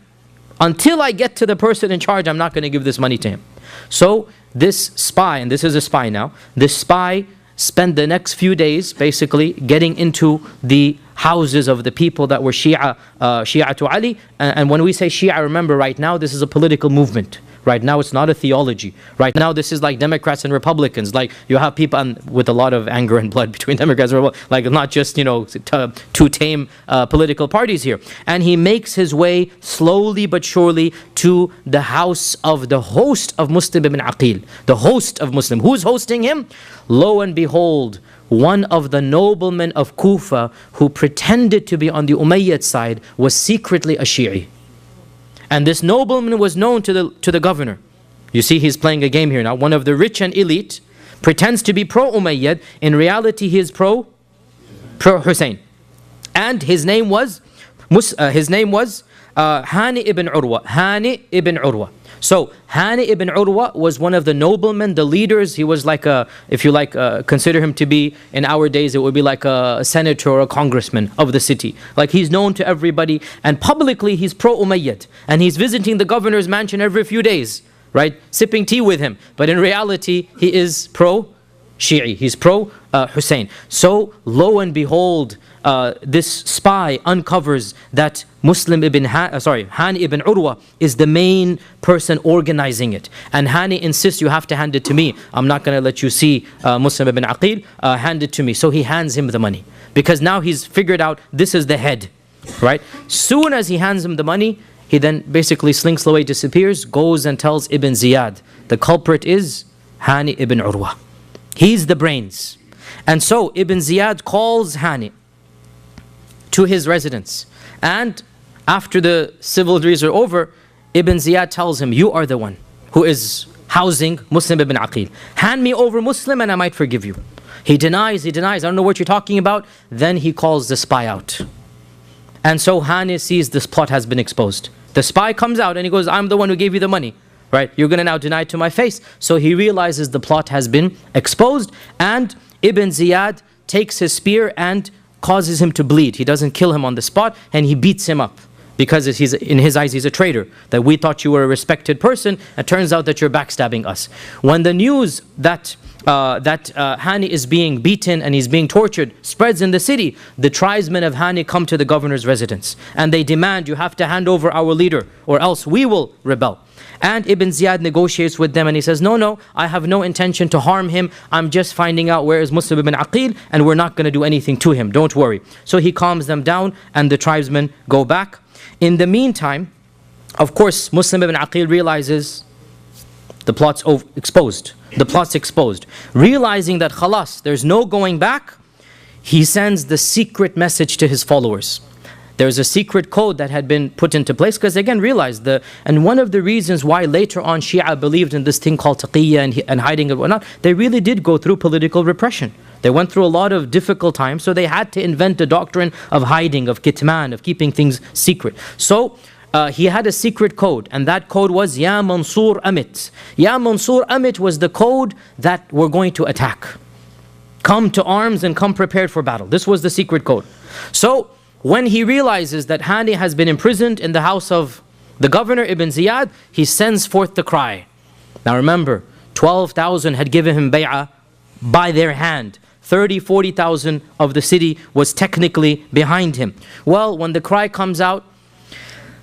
until I get to the person in charge, I'm not going to give this money to him. So this spy, and this is a spy now, this spy spent the next few days basically getting into the houses of the people that were Shia to Ali. And when we say Shia, remember right now this is a political movement. Right now it's not a theology. Right now this is like Democrats and Republicans. Like you have people with a lot of anger and blood between Democrats and Republicans. Like not just, two tame political parties here. And he makes his way slowly but surely to the house of the host of Muslim ibn Aqil. The host of Muslim. Who's hosting him? Lo and behold, one of the noblemen of Kufa who pretended to be on the Umayyad side was secretly a Shi'i. And this nobleman was known to the governor. You see, he's playing a game here now. One of the rich and elite pretends to be pro-Umayyad. In reality, he is pro-Hussein. And his name was Hani ibn Urwa. Hani ibn Urwa. So Hani ibn Urwa was one of the noblemen, the leaders. He was like if you like, consider him to be, in our days, it would be like a senator or a congressman of the city. Like he's known to everybody, and publicly he's pro-Umayyad. And he's visiting the governor's mansion every few days, right? Sipping tea with him. But in reality, he is pro-Shi'i. He's pro-Hussein. So lo and behold, this spy uncovers that Hani ibn Urwa is the main person organizing it. And Hani insists, you have to hand it to me. I'm not going to let you see Muslim ibn Aqil. Hand it to me. So he hands him the money. Because now he's figured out this is the head. Right? Soon as he hands him the money, he then basically slinks away, disappears, goes and tells Ibn Ziyad. The culprit is Hani ibn Urwa. He's the brains. And so Ibn Ziyad calls Hani to his residence. And after the civilries are over, Ibn Ziyad tells him, you are the one who is housing Muslim ibn Aqil. Hand me over Muslim and I might forgive you. He denies, I don't know what you're talking about. Then he calls the spy out. And so Hani sees this plot has been exposed. The spy comes out and he goes, I'm the one who gave you the money. Right? You're going to now deny it to my face. So he realizes the plot has been exposed, and Ibn Ziyad takes his spear and causes him to bleed. He doesn't kill him on the spot, and he beats him up. Because in his eyes he's a traitor. That we thought you were a respected person, it turns out that you're backstabbing us. When the news that Hani is being beaten and he's being tortured spreads in the city, the tribesmen of Hani come to the governor's residence. And they demand, you have to hand over our leader or else we will rebel. And Ibn Ziyad negotiates with them and he says, no, I have no intention to harm him. I'm just finding out where is Muslim ibn Aqil and we're not going to do anything to him. Don't worry. So he calms them down and the tribesmen go back. In the meantime, of course, Muslim ibn Aqil realizes the plot's exposed. The plot's exposed. Realizing that khalas, there's no going back, he sends the secret message to his followers. There's a secret code that had been put into place because again realize and one of the reasons why later on Shia believed in this thing called taqiyya and hiding and whatnot, they really did go through political repression. They went through a lot of difficult times, so they had to invent a doctrine of hiding, of kitman, of keeping things secret. So he had a secret code, and that code was Ya Mansur Amit. Ya Mansur Amit was the code that we're going to attack. Come to arms and come prepared for battle. This was the secret code. So when he realizes that Hani has been imprisoned in the house of the governor Ibn Ziyad, he sends forth the cry. Now remember, 12,000 had given him bay'ah by their hand. 40,000 of the city was technically behind him. Well, when the cry comes out,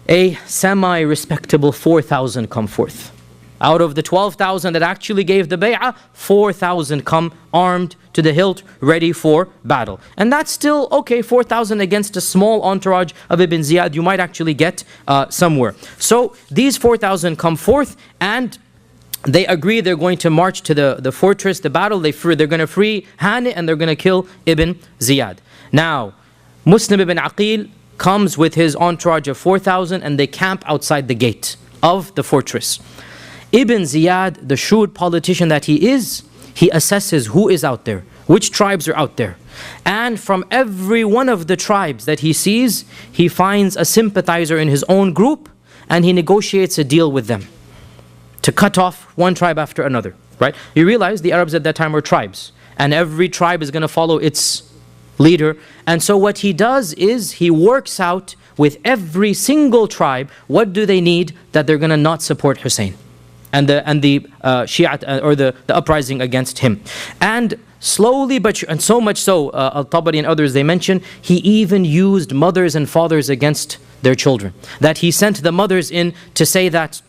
a semi-respectable 4,000 come forth. Out of the 12,000 that actually gave the bay'ah, 4,000 come armed to the hilt, ready for battle. And that's still okay, 4,000 against a small entourage of Ibn Ziyad, you might actually get somewhere. So these 4,000 come forth and they agree they're going to march to the fortress, the battle. They're going to free Hani and they're going to kill Ibn Ziyad. Now, Muslim ibn Aqil comes with his entourage of 4,000 and they camp outside the gate of the fortress. Ibn Ziyad, the shrewd politician that he is, he assesses who is out there, which tribes are out there. And from every one of the tribes that he sees, he finds a sympathizer in his own group and he negotiates a deal with them to cut off one tribe after another, right? You realize the Arabs at that time were tribes and every tribe is going to follow its leader. And so what he does is he works out with every single tribe, what do they need that they're going to not support Hussein and the Shia or the uprising against him. And slowly, and so much so, Al-Tabari and others, they mention, he even used mothers and fathers against their children. That he sent the mothers in to say that,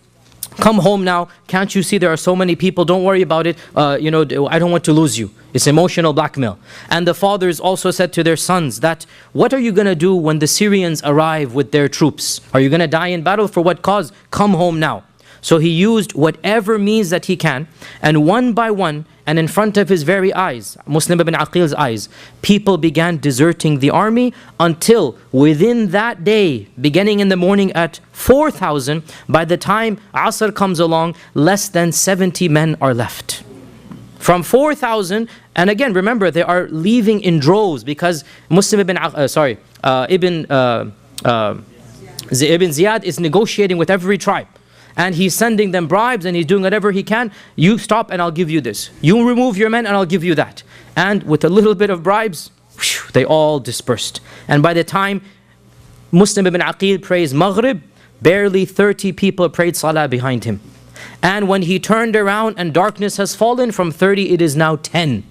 come home now, can't you see there are so many people, don't worry about it, I don't want to lose you. It's emotional blackmail. And the fathers also said to their sons that, what are you going to do when the Syrians arrive with their troops? Are you going to die in battle? For what cause? Come home now. So he used whatever means that he can, and one by one, and in front of his very eyes, Muslim ibn Aqil's eyes, people began deserting the army until within that day, beginning in the morning at 4,000, by the time Asr comes along, less than 70 men are left. From 4,000, and again, remember, they are leaving in droves because Muslim ibn Ibn Ziyad is negotiating with every tribe. And he's sending them bribes and he's doing whatever he can. You stop and I'll give you this. You remove your men and I'll give you that. And with a little bit of bribes, they all dispersed. And by the time Muslim ibn Aqil prays Maghrib, barely 30 people prayed Salah behind him. And when he turned around and darkness has fallen, from 30 it is now 10.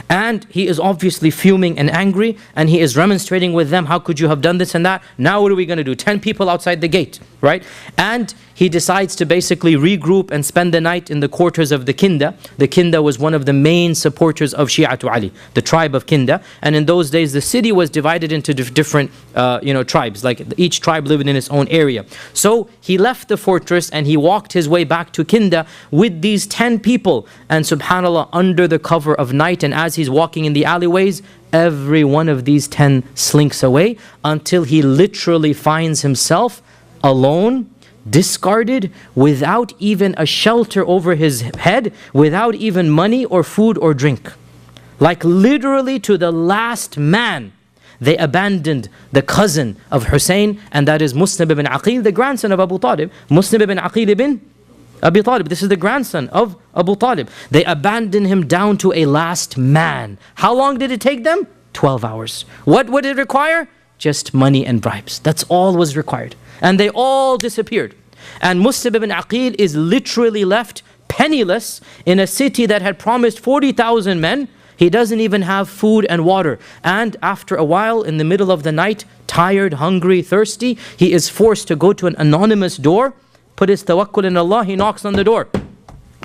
And he is obviously fuming and angry, and he is remonstrating with them, how could you have done this and that? Now what are we going to do? 10 people outside the gate, right? And he decides to basically regroup and spend the night in the quarters of the Kinda. The Kinda was one of the main supporters of Shi'atu Ali, the tribe of Kinda. And in those days, the city was divided into different tribes, like each tribe lived in its own area. So he left the fortress and he walked his way back to Kinda with these 10 people. And subhanAllah, under the cover of night, and as he's walking in the alleyways, every one of these 10 slinks away until he literally finds himself alone, discarded, without even a shelter over his head, without even money or food or drink. Like literally to the last man, they abandoned the cousin of Hussein, and that is Muslim ibn Aqil, the grandson of Abu Talib. Muslim ibn Aqil ibn Abi Talib, this is the grandson of Abu Talib. They abandoned him down to a last man. How long did it take them? 12 hours. What would it require? Just money and bribes. That's all was required. And they all disappeared. And Muslim ibn Aqil is literally left penniless in a city that had promised 40,000 men. He doesn't even have food and water. And after a while, in the middle of the night, tired, hungry, thirsty, he is forced to go to an anonymous door, put his tawakkul in Allah, he knocks on the door.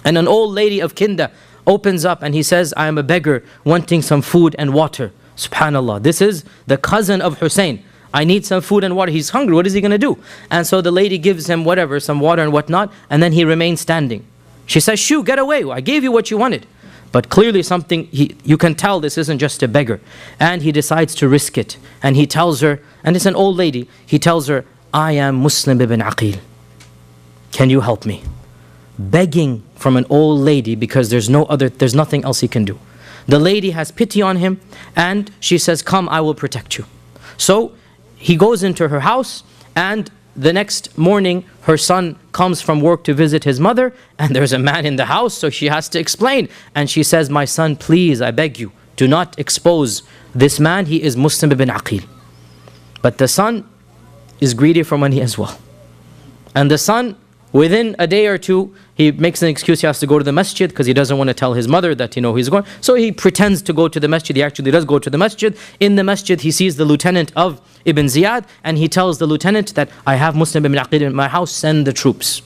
And an old lady of Kinda opens up and he says, I am a beggar wanting some food and water. Subhanallah, this is the cousin of Hussein. I need some food and water. He's hungry, what is he going to do? And so the lady gives him whatever, some water and whatnot, and then he remains standing. She says, shoo, get away, I gave you what you wanted. But clearly something, you can tell this isn't just a beggar. And he decides to risk it. And he tells her, and it's an old lady, he tells her, I am Muslim ibn Aqil. Can you help me? Begging from an old lady because there's nothing else he can do. The lady has pity on him and she says, come, I will protect you. So he goes into her house, and the next morning her son comes from work to visit his mother, and there's a man in the house, so she has to explain. And she says, my son, please, I beg you, do not expose this man. He is Muslim ibn Aqil. But the son is greedy for money as well. And the son, within a day or two, he makes an excuse, he has to go to the masjid because he doesn't want to tell his mother that he's going. So he pretends to go to the masjid. He actually does go to the masjid. In the masjid, he sees the lieutenant of Ibn Ziyad, and he tells the lieutenant that I have Muslim ibn Aqil in my house, send the troops.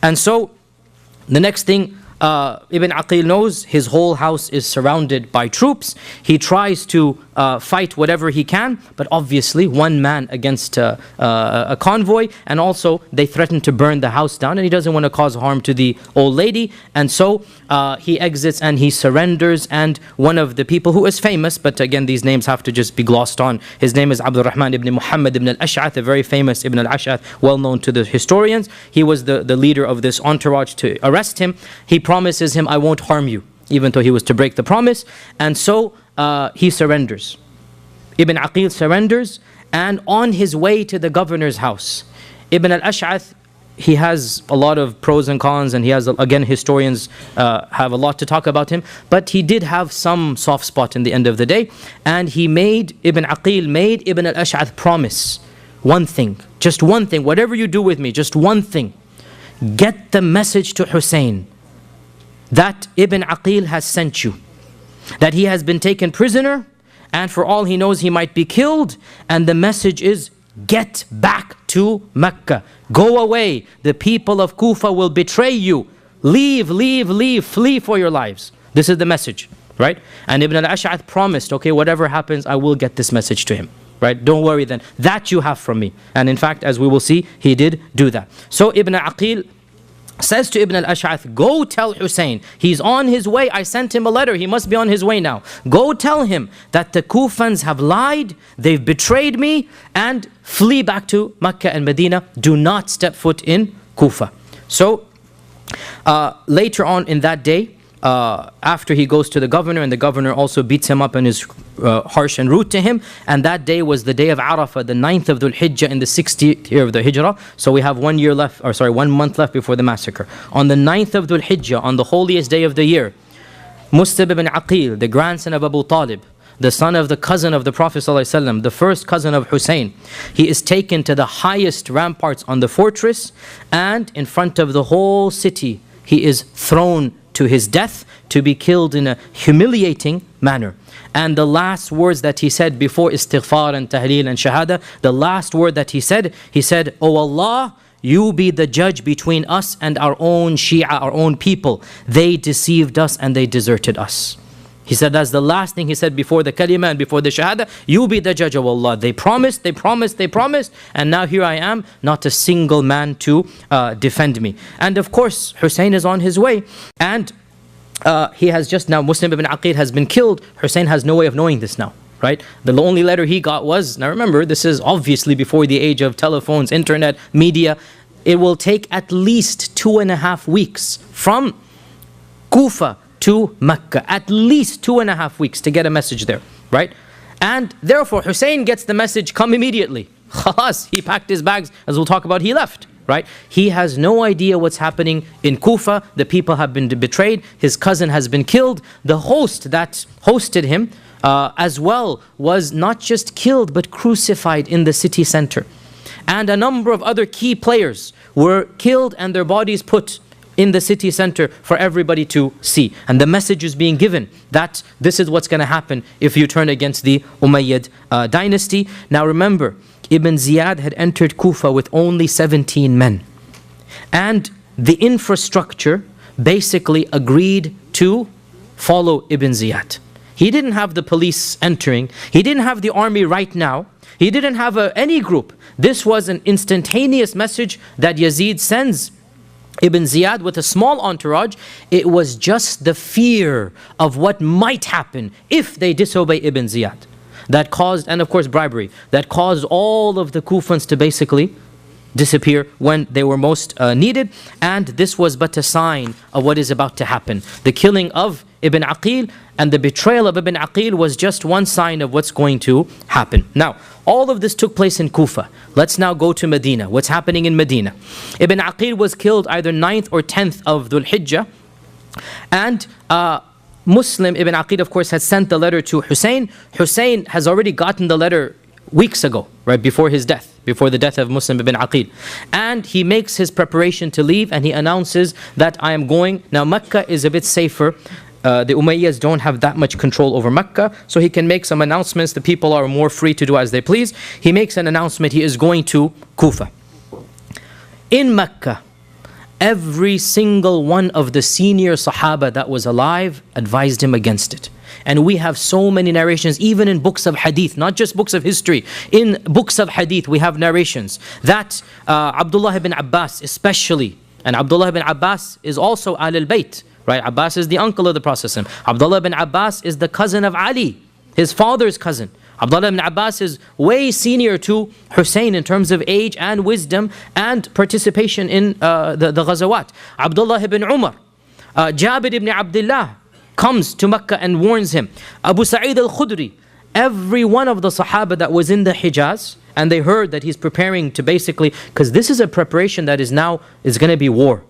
And so the next thing Ibn Aqil knows, his whole house is surrounded by troops. He tries to fight whatever he can, but obviously one man against a convoy, and also they threaten to burn the house down, and he doesn't want to cause harm to the old lady. And so he exits and he surrenders, and one of the people who is famous, but again these names have to just be glossed on, his name is Abdul Rahman ibn Muhammad ibn al-Ash'ath, a very famous Ibn al-Ash'ath, well known to the historians. He was the leader of this entourage to arrest him. He promises him, I won't harm you, even though he was to break the promise. And so he surrenders. Ibn Aqil surrenders, and on his way to the governor's house, Ibn al-Ash'ath, he has a lot of pros and cons, and he has, again, historians have a lot to talk about him, but he did have some soft spot in the end of the day. And Ibn Aqil made Ibn al-Ash'ath promise one thing, just one thing, whatever you do with me, just one thing. Get the message to Hussein that Ibn Aqil has sent you. that he has been taken prisoner, and for all he knows he might be killed, and the message is, get back to Mecca. Go away. The people of Kufa will betray you. Leave, leave, leave, flee for your lives. This is the message, right? And Ibn al-Ash'ath promised, okay, whatever happens, I will get this message to him, right? Don't worry then, that you have from me. And in fact, as we will see, he did do that. So Ibn Aqil says to Ibn al-Ash'ath, go tell Hussein, he's on his way. I sent him a letter, he must be on his way now. Go tell him that the Kufans have lied, they've betrayed me, and flee back to Mecca and Medina. Do not step foot in Kufa. So later on in that day, after he goes to the governor, and the governor also beats him up and is harsh and rude to him, and that day was the day of Arafah, the 9th of Dhul Hijjah in the 60th year of the Hijrah. So we have 1 year left, or sorry, 1 month left before the massacre. On the 9th of Dhul Hijjah, on the holiest day of the year, Mus'ab ibn Aqil, the grandson of Abu Talib, the son of the cousin of the Prophet ﷺ, the first cousin of Hussein, he is taken to the highest ramparts on the fortress, and in front of the whole city, he is thrown to his death, to be killed in a humiliating manner. And the last words that he said before istighfar and tahleel and shahada, the last word that he said, "O Allah, you be the judge between us and our own Shia, our own people. They deceived us and they deserted us." He said that's the last thing he said before the kalima and before the shahada. You be the judge, of Allah. They promised, and now here I am, not a single man to defend me. And of course, Hussein is on his way, and he has just now, Muslim ibn Aqil has been killed. Hussein has no way of knowing this now, right? The only letter he got was, now remember, this is obviously before the age of telephones, internet, media. It will take at least 2.5 weeks from Kufa to Mecca, at least 2.5 weeks to get a message there, right? And therefore Hussein gets the message, come immediately. Khalas, he packed his bags, as we'll talk about, he left, right? He has no idea what's happening in Kufa. The people have been betrayed, his cousin has been killed. The host that hosted him as well was not just killed but crucified in the city center. And a number of other key players were killed and their bodies put in the city center for everybody to see. And the message is being given that this is what's going to happen if you turn against the Umayyad dynasty. Now remember, Ibn Ziyad had entered Kufa with only 17 men. And the infrastructure basically agreed to follow Ibn Ziyad. He didn't have the police entering. He didn't have the army right now. He didn't have any group. This was an instantaneous message that Yazid sends Ibn Ziyad with a small entourage. It was just the fear of what might happen if they disobey Ibn Ziyad that caused, and of course bribery, that caused all of the Kufans to basically disappear when they were most needed. And this was but a sign of what is about to happen. The killing of Ibn Aqil and the betrayal of Ibn Aqil was just one sign of what's going to happen. Now, all of this took place in Kufa. Let's now go to Medina. What's happening in Medina? Ibn Aqil was killed either 9th or 10th of Dhul Hijjah. And Muslim Ibn Aqil, of course, had sent the letter to Hussein. Hussein has already gotten the letter weeks ago, right before his death, before the death of Muslim ibn Aqil. And he makes his preparation to leave, and he announces that I am going. Now Mecca is a bit safer. The Umayyads don't have that much control over Mecca, so he can make some announcements. The people are more free to do as they please. He makes an announcement, he is going to Kufa. In Mecca, every single one of the senior Sahaba that was alive advised him against it. And we have so many narrations, even in books of hadith, not just books of history. In books of hadith, we have narrations that Abdullah ibn Abbas especially, and Abdullah ibn Abbas is also Ahl al-Bayt, right? Abbas is the uncle of the Prophet. Abdullah ibn Abbas is the cousin of Ali, his father's cousin. Abdullah ibn Abbas is way senior to Hussein in terms of age and wisdom and participation in the Ghazawat. Abdullah ibn Umar, Jabir ibn Abdullah comes to Mecca and warns him. Abu Sa'id al-Khudri, every one of the Sahaba that was in the Hijaz, and they heard that he's preparing to basically, because this is a preparation that is going to be war.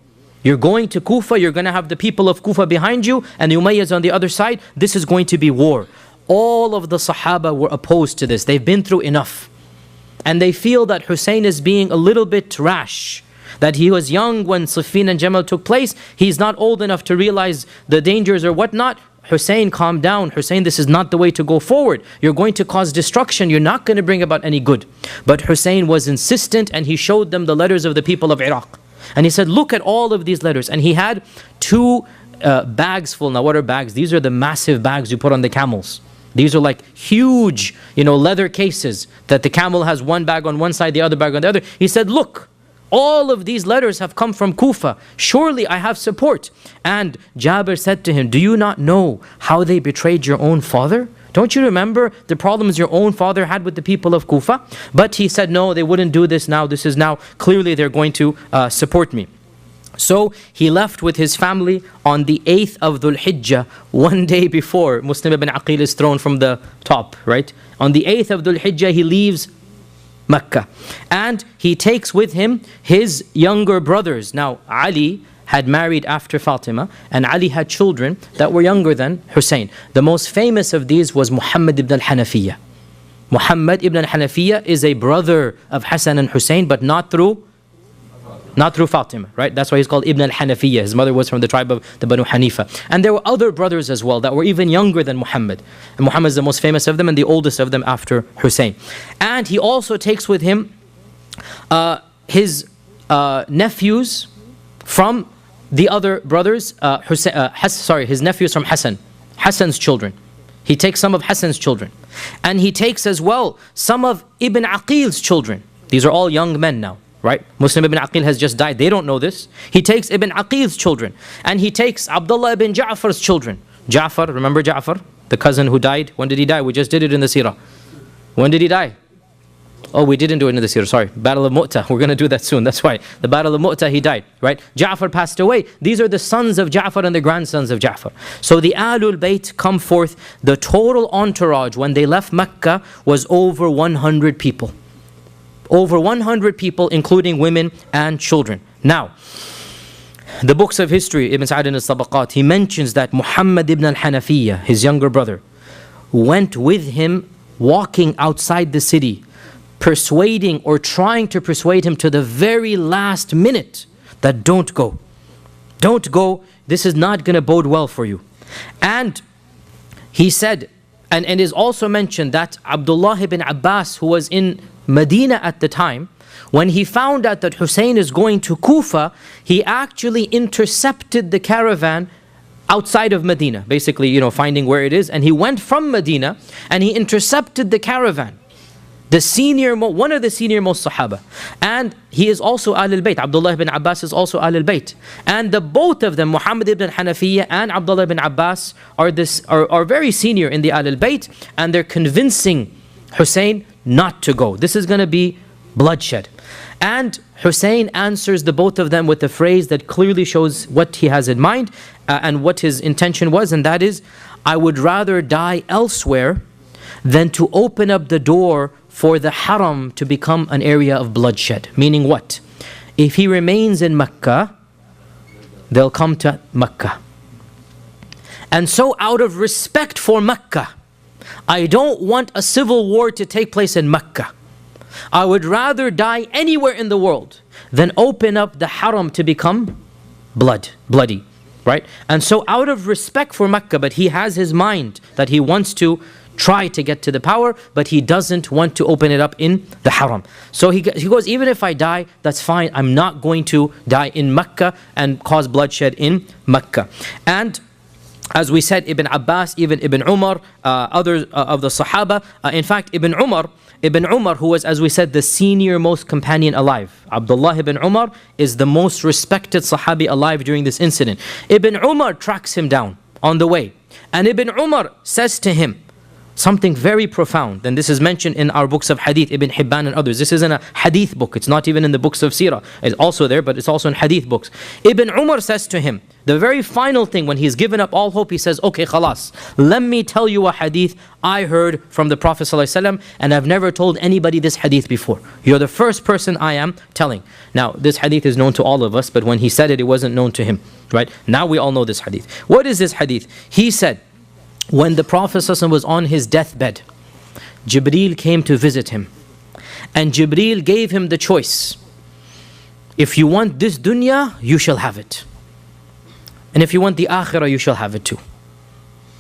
You're going to Kufa, you're going to have the people of Kufa behind you, and the Umayyads on the other side. This is going to be war. All of the Sahaba were opposed to this. They've been through enough. And they feel that Hussein is being a little bit rash. That he was young when Siffin and Jamal took place. He's not old enough to realize the dangers or whatnot. Hussein, calm down. Hussein, this is not the way to go forward. You're going to cause destruction. You're not going to bring about any good. But Hussein was insistent, and he showed them the letters of the people of Iraq. And he said, look at all of these letters. And he had two bags full. Now, what are bags? These are the massive bags you put on the camels. These are like huge, leather cases that the camel has one bag on one side, the other bag on the other. He said, look, all of these letters have come from Kufa. Surely I have support. And Jabir said to him, do you not know how they betrayed your own father? Don't you remember the problems your own father had with the people of Kufa? But he said, no, they wouldn't do this now. This is now, clearly they're going to support me. So he left with his family on the 8th of Dhul Hijjah, one day before Muslim ibn Aqil is thrown from the top, right? On the 8th of Dhul Hijjah, he leaves Mecca. And he takes with him his younger brothers. Now, Ali had married after Fatima, and Ali had children that were younger than Hussein. The most famous of these was Muhammad ibn al-Hanafiyyah. Muhammad ibn al-Hanafiyyah is a brother of Hassan and Hussein, but not through Fatima, right? That's why he's called Ibn al-Hanafiyyah. His mother was from the tribe of the Banu Hanifa. And there were other brothers as well that were even younger than Muhammad. And Muhammad is the most famous of them and the oldest of them after Hussein. And he also takes with him his nephews from the other brothers, his nephews from Hassan's children. He takes some of Hassan's children. And he takes as well some of Ibn Aqil's children. These are all young men now, right? Muslim ibn Aqil has just died. They don't know this. He takes Ibn Aqil's children. And he takes Abdullah ibn Ja'far's children. Ja'far, remember Ja'far? The cousin who died. When did he die? We just did it in the seerah. When did he die? Oh, we didn't do it in the seerah, sorry. Battle of Mu'tah. We're going to do that soon. That's why. The Battle of Mu'tah, he died, right? Ja'far passed away. These are the sons of Ja'far and the grandsons of Ja'far. So the Ahlul Bayt come forth. The total entourage when they left Mecca was over 100 people. Over 100 people, including women and children. Now, the books of history, Ibn Sa'd al-Tabaqat, he mentions that Muhammad ibn al-Hanafiyyah, his younger brother, went with him walking outside the city, persuading or trying to persuade him to the very last minute that don't go. Don't go. This is not going to bode well for you. And he said, and it is also mentioned that Abdullah ibn Abbas, who was in Medina at the time, when he found out that Hussein is going to Kufa, he actually intercepted the caravan outside of Medina, basically, finding where it is, and he went from Medina and he intercepted the caravan. One of the senior most Sahaba. And he is also Ahlul Bayt. Abdullah ibn Abbas is also Ahlul Bayt. And the both of them, Muhammad ibn Hanafiyyah and Abdullah ibn Abbas, are very senior in the Ahlul Bayt, and they're convincing Hussein not to go. This is going to be bloodshed. And Hussein answers the both of them with a phrase that clearly shows what he has in mind and what his intention was, and that is, I would rather die elsewhere than to open up the door for the haram to become an area of bloodshed. Meaning what? If he remains in Mecca, they'll come to Mecca. And so out of respect for Mecca, I don't want a civil war to take place in Mecca. I would rather die anywhere in the world than open up the haram to become bloody, right? And so out of respect for Mecca, but he has his mind that he wants to try to get to the power, but he doesn't want to open it up in the haram. So he goes, even if I die, that's fine. I'm not going to die in Mecca and cause bloodshed in Mecca. And as we said, Ibn Abbas, even Ibn Umar, others of the Sahaba. In fact, Ibn Umar, who was, as we said, the senior most companion alive. Abdullah ibn Umar is the most respected Sahabi alive during this incident. Ibn Umar tracks him down on the way. And Ibn Umar says to him something very profound. And this is mentioned in our books of hadith, Ibn Hibban and others. This isn't a hadith book. It's not even in the books of seerah. It's also there, but it's also in hadith books. Ibn Umar says to him, the very final thing when he's given up all hope, he says, okay, khalas, let me tell you a hadith I heard from the Prophet ﷺ, and I've never told anybody this hadith before. You're the first person I am telling. Now, this hadith is known to all of us, but when he said it, it wasn't known to him, right? Now we all know this hadith. What is this hadith? He said, when the Prophet ﷺ was on his deathbed, Jibreel came to visit him. And Jibreel gave him the choice. If you want this dunya, you shall have it. And if you want the akhirah, you shall have it too.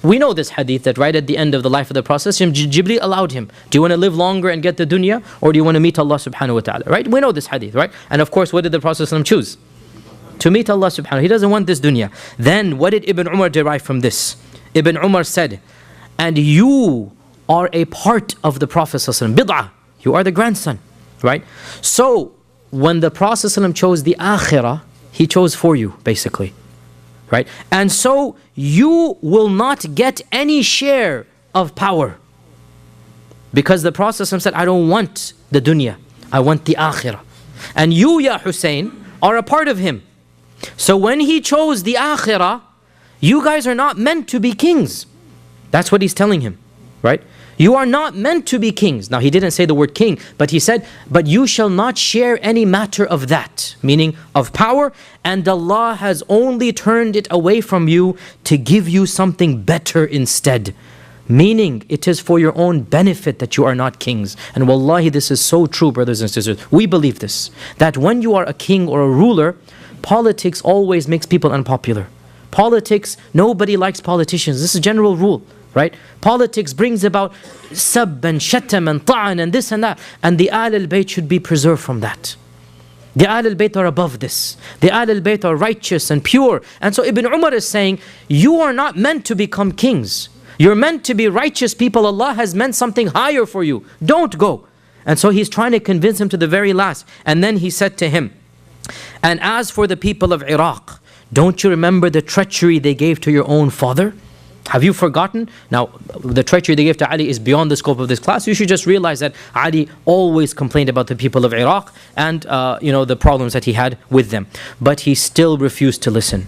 We know this hadith that right at the end of the life of the Prophet, Jibreel allowed him, do you want to live longer and get the dunya, or do you want to meet Allah subhanahu wa ta'ala, right? We know this hadith, right? And of course, what did the Prophet choose? To meet Allah subhanahu wa ta'ala. He doesn't want this dunya. Then what did Ibn Umar derive from this? Ibn Umar said, and you are a part of the Prophet bid'ah. You are the grandson, right? So when the Prophet chose the akhirah, he chose for you, basically. Right? And so you will not get any share of power. Because the Prophet said, I don't want the dunya, I want the akhirah. And you, Ya Hussein, are a part of him. So when he chose the akhirah, you guys are not meant to be kings. That's what he's telling him, right? You are not meant to be kings. Now he didn't say the word king, but he said, but you shall not share any matter of that, meaning of power, and Allah has only turned it away from you to give you something better instead. Meaning it is for your own benefit that you are not kings. And wallahi, this is so true, brothers and sisters. We believe this, that when you are a king or a ruler, politics always makes people unpopular. Politics, nobody likes politicians. This is a general rule. Right? Politics brings about sab and shatam and ta'an and this and that. And the Ahl al-Bayt should be preserved from that. The Ahl al-Bayt are above this. The Ahl al-Bayt are righteous and pure. And so Ibn Umar is saying, you are not meant to become kings. You're meant to be righteous people. Allah has meant something higher for you. Don't go. And so he's trying to convince him to the very last. And then he said to him, and as for the people of Iraq, don't you remember the treachery they gave to your own father? Have you forgotten? Now, the treachery they gave to Ali is beyond the scope of this class. You should just realize that Ali always complained about the people of Iraq and the problems that he had with them. But he still refused to listen.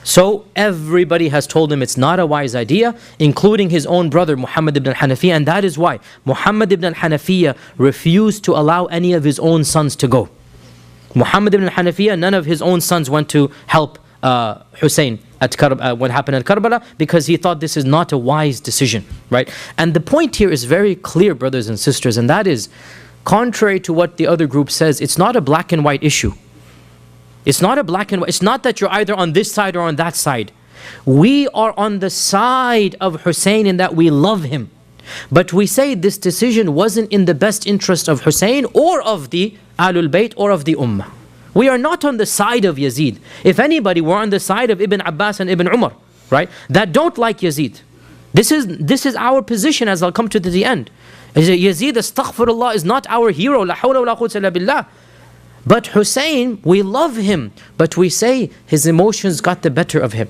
So everybody has told him it's not a wise idea, including his own brother Muhammad ibn al-Hanafiyyah, and that is why Muhammad ibn al-Hanafiyyah refused to allow any of his own sons to go. Muhammad ibn al-Hanafiyyah, none of his own sons went to help Hussein at what happened at Karbala, because he thought this is not a wise decision, right? And the point here is very clear, brothers and sisters, and that is, contrary to what the other group says, it's not a black and white issue. It's not a black and white. It's not that you're either on this side or on that side. We are on the side of Hussein in that we love him. But we say this decision wasn't in the best interest of Hussein or of the Ahlul Bayt or of the Ummah. We are not on the side of Yazid. If anybody, we're on the side of Ibn Abbas and Ibn Umar, right? That don't like Yazid. This is our position, as I'll come to the end. Yazid, astaghfirullah, is not our hero. La hawla wa la quwwata illa billah. But Hussein, we love him, but we say his emotions got the better of him.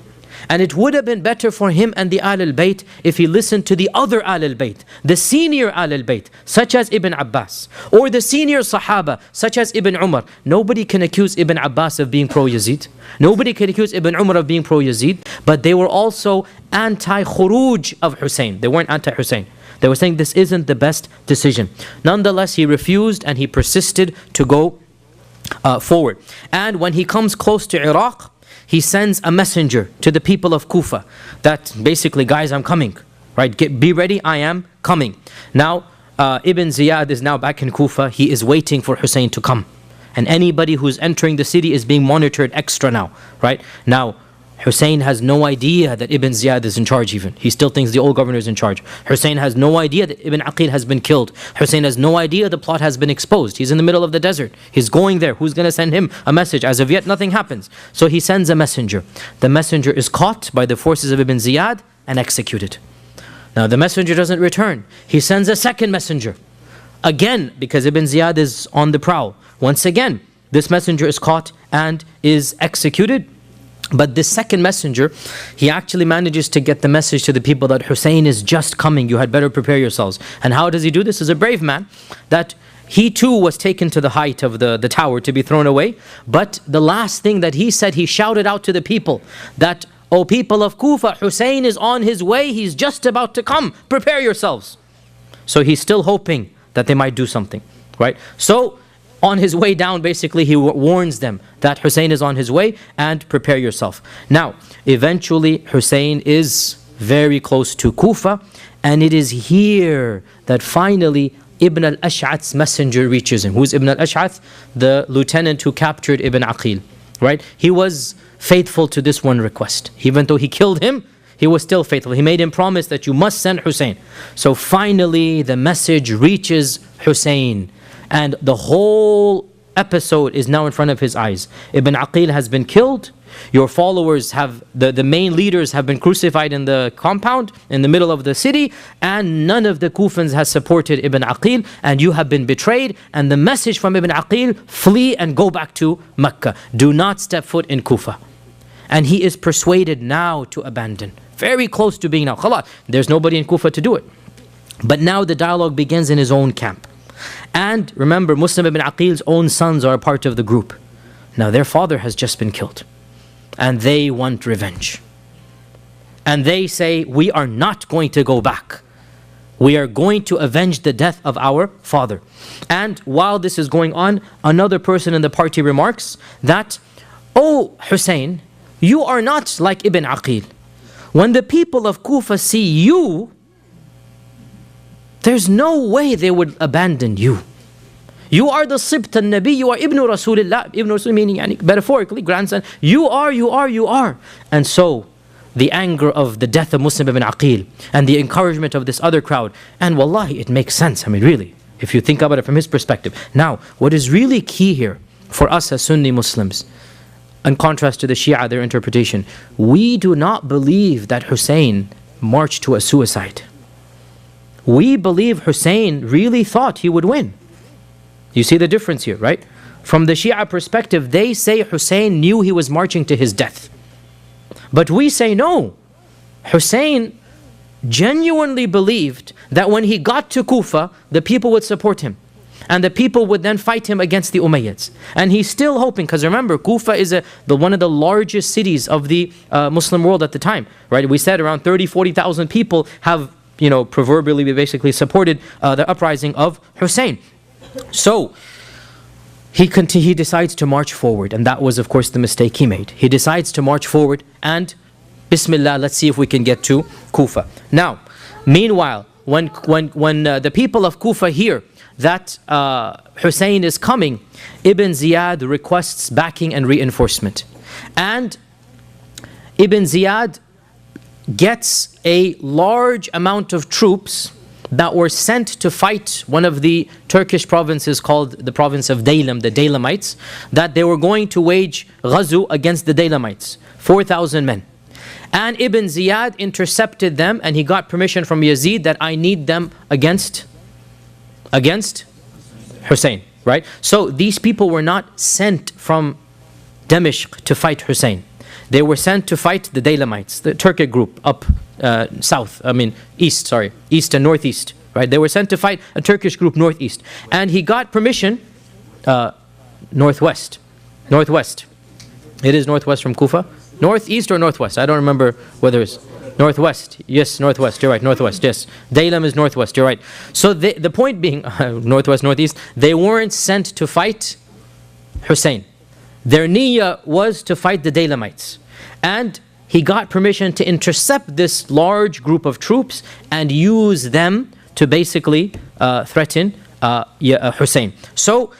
And it would have been better for him and the Ahl al-Bayt if he listened to the other Ahl al-Bayt, the senior Ahl al-Bayt, such as Ibn Abbas, or the senior Sahaba, such as Ibn Umar. Nobody can accuse Ibn Abbas of being pro-Yazid. Nobody can accuse Ibn Umar of being pro-Yazid, but they were also anti-khuruj of Hussein. They weren't anti-Hussein. They were saying this isn't the best decision. Nonetheless, he refused and he persisted to go forward. And when he comes close to Iraq, he sends a messenger to the people of Kufa that basically, guys, I'm coming, right? Be ready, I am coming. Now, Ibn Ziyad is now back in Kufa. He is waiting for Hussein to come. And anybody who's entering the city is being monitored extra now, right? Now, Hussein has no idea that Ibn Ziyad is in charge even. He still thinks the old governor is in charge. Hussein has no idea that Ibn Aqil has been killed. Hussein has no idea the plot has been exposed. He's in the middle of the desert. He's going there. Who's going to send him a message? As of yet, nothing happens. So he sends a messenger. The messenger is caught by the forces of Ibn Ziyad and executed. Now the messenger doesn't return. He sends a second messenger. Again, because Ibn Ziyad is on the prowl. Once again, this messenger is caught and is executed. But this second messenger, he actually manages to get the message to the people that Hussein is just coming, you had better prepare yourselves. And how does he do this? As a brave man, that he too was taken to the height of the tower to be thrown away. But the last thing that he said, he shouted out to the people that, O people of Kufa, Hussein is on his way, he's just about to come, prepare yourselves. So he's still hoping that they might do something, right? So on his way down, basically, he warns them that Hussein is on his way and prepare yourself. Now, eventually, Hussein is very close to Kufa, and it is here that finally Ibn al-Ash'ath's messenger reaches him. Who's Ibn al-Ash'ath? The lieutenant who captured Ibn Aqil, right? He was faithful to this one request. Even though he killed him, he was still faithful. He made him promise that you must send Hussein. So finally the message reaches Hussein, and the whole episode is now in front of his eyes. Ibn Aqil has been killed. Your followers have, the main leaders have been crucified in the compound, in the middle of the city, and none of the Kufans has supported Ibn Aqil, and you have been betrayed. And the message from Ibn Aqil, flee and go back to Mecca. Do not step foot in Kufa. And he is persuaded now to abandon. Very close to being now. Khalas, there's nobody in Kufa to do it. But now the dialogue begins in his own camp. And remember, Muslim ibn Aqil's own sons are a part of the group. Now their father has just been killed, and they want revenge. And they say, we are not going to go back. We are going to avenge the death of our father. And while this is going on, another person in the party remarks that, oh Hussein, you are not like Ibn Aqil. When the people of Kufa see you, there's no way they would abandon you. You are the Sibt al-Nabi, you are Ibn Rasulullah, Ibn Rasul meaning metaphorically, grandson. You are. And so, the anger of the death of Muslim ibn Aqil and the encouragement of this other crowd, and wallahi, it makes sense. I mean, really, if you think about it from his perspective. Now, what is really key here for us as Sunni Muslims, in contrast to the Shia, their interpretation, we do not believe that Hussein marched to a suicide. We believe Hussein really thought he would win. You see the difference here, right? From the Shia perspective, they say Hussein knew he was marching to his death. But we say no. Hussein genuinely believed that when he got to Kufa, the people would support him. And the people would then fight him against the Umayyads. And he's still hoping, because remember, Kufa is one of the largest cities of the Muslim world at the time, right? We said around 30,000-40,000 people have, proverbially basically supported the uprising of Hussein. So, he decides to march forward, and that was of course the mistake he made. He decides to march forward and, Bismillah, let's see if we can get to Kufa. Now, meanwhile, when the people of Kufa hear that Hussein is coming, Ibn Ziyad requests backing and reinforcement. And Ibn Ziyad gets a large amount of troops that were sent to fight one of the Turkish provinces called the province of Daylam, the Daylamites, that they were going to wage ghazu against the Daylamites, 4,000 men. And Ibn Ziyad intercepted them, and he got permission from Yazid that I need them against Hussein, right? So these people were not sent from Damascus to fight Hussein. They were sent to fight the Daylamites, the Turkic group up east and northeast, right? They were sent to fight a Turkish group northeast. And he got permission, northwest. It is northwest from Kufa. Northeast or northwest? I don't remember whether it's northwest. Yes, northwest. You're right, northwest. Yes, Daylam is northwest. You're right. So the point being, northwest, northeast, they weren't sent to fight Hussein. Their niyyah was to fight the Daylamites. And he got permission to intercept this large group of troops and use them to basically threaten Hussein. So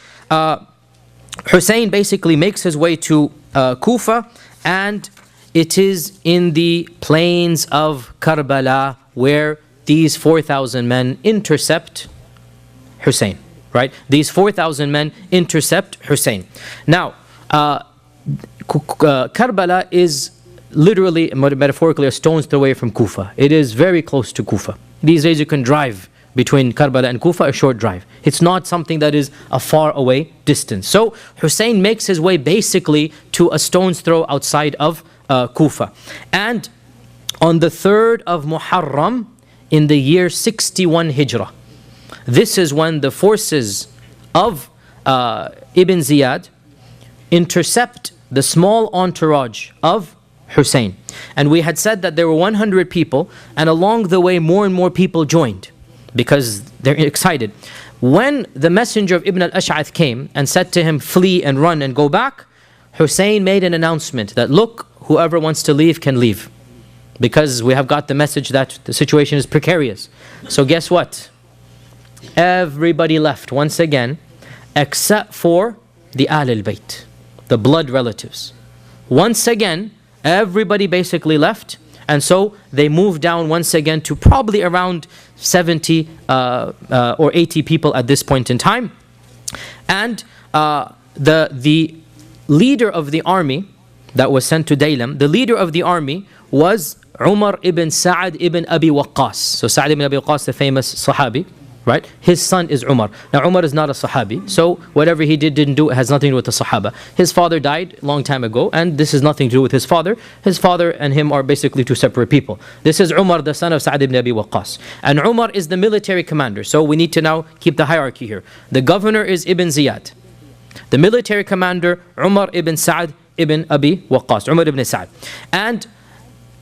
Hussein basically makes his way to Kufa, and it is in the plains of Karbala where these 4,000 men intercept Hussein, right? These 4,000 men intercept Hussein. Now, Karbala is literally, metaphorically, a stone's throw away from Kufa. It is very close to Kufa. These days you can drive between Karbala and Kufa, a short drive. It's not something that is a far away distance. So Hussein makes his way basically to a stone's throw outside of Kufa. And on the 3rd of Muharram, in the year 61 Hijrah, this is when the forces of Ibn Ziyad intercept the small entourage of Hussein. And we had said that there were 100 people, and along the way more and more people joined because they're excited. When the messenger of Ibn al-Ash'ath came and said to him, flee and run and go back, Hussein made an announcement that, look, whoever wants to leave can leave, because we have got the message that the situation is precarious. So guess what? Everybody left once again, except for the Ahl al-Bayt, the blood relatives. Once again, everybody basically left, And so they moved down once again to probably around 70 or 80 people at this point in time. And the leader of the army that was sent to Daylam, the leader of the army was Umar ibn Sa'ad ibn Abi Waqqas. So Sa'ad ibn Abi Waqqas, the famous Sahabi, right? His son is Umar. Now Umar is not a Sahabi, so whatever he didn't do, it has nothing to do with the Sahaba. His father died a long time ago, and this has nothing to do with his father. His father and him are basically two separate people. This is Umar, the son of Sa'ad ibn Abi Waqqas. And Umar is the military commander, so we need to now keep the hierarchy here. The governor is Ibn Ziyad. The military commander, Umar ibn Sa'ad ibn Abi Waqqas, Umar ibn Sa'ad. And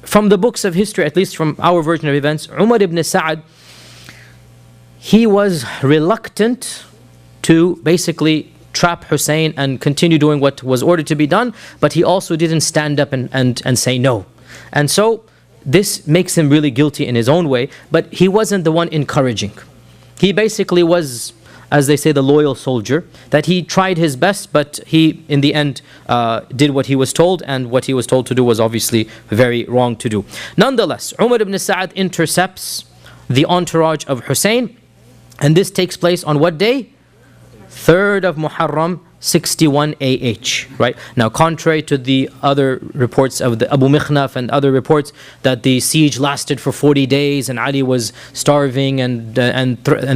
from the books of history, at least from our version of events, Umar ibn Sa'ad, he was reluctant to basically trap Hussein and continue doing what was ordered to be done, but he also didn't stand up and say no. And so this makes him really guilty in his own way, but he wasn't the one encouraging. He basically was, as they say, the loyal soldier, that he tried his best, but he, in the end, did what he was told, and what he was told to do was obviously very wrong to do. Nonetheless, Umar ibn Sa'ad intercepts the entourage of Hussein, and this takes place on what day? 3rd of Muharram, 61 AH, right? Now, contrary to the other reports of the Abu Mikhnaf and other reports that the siege lasted for 40 days and Ali was starving and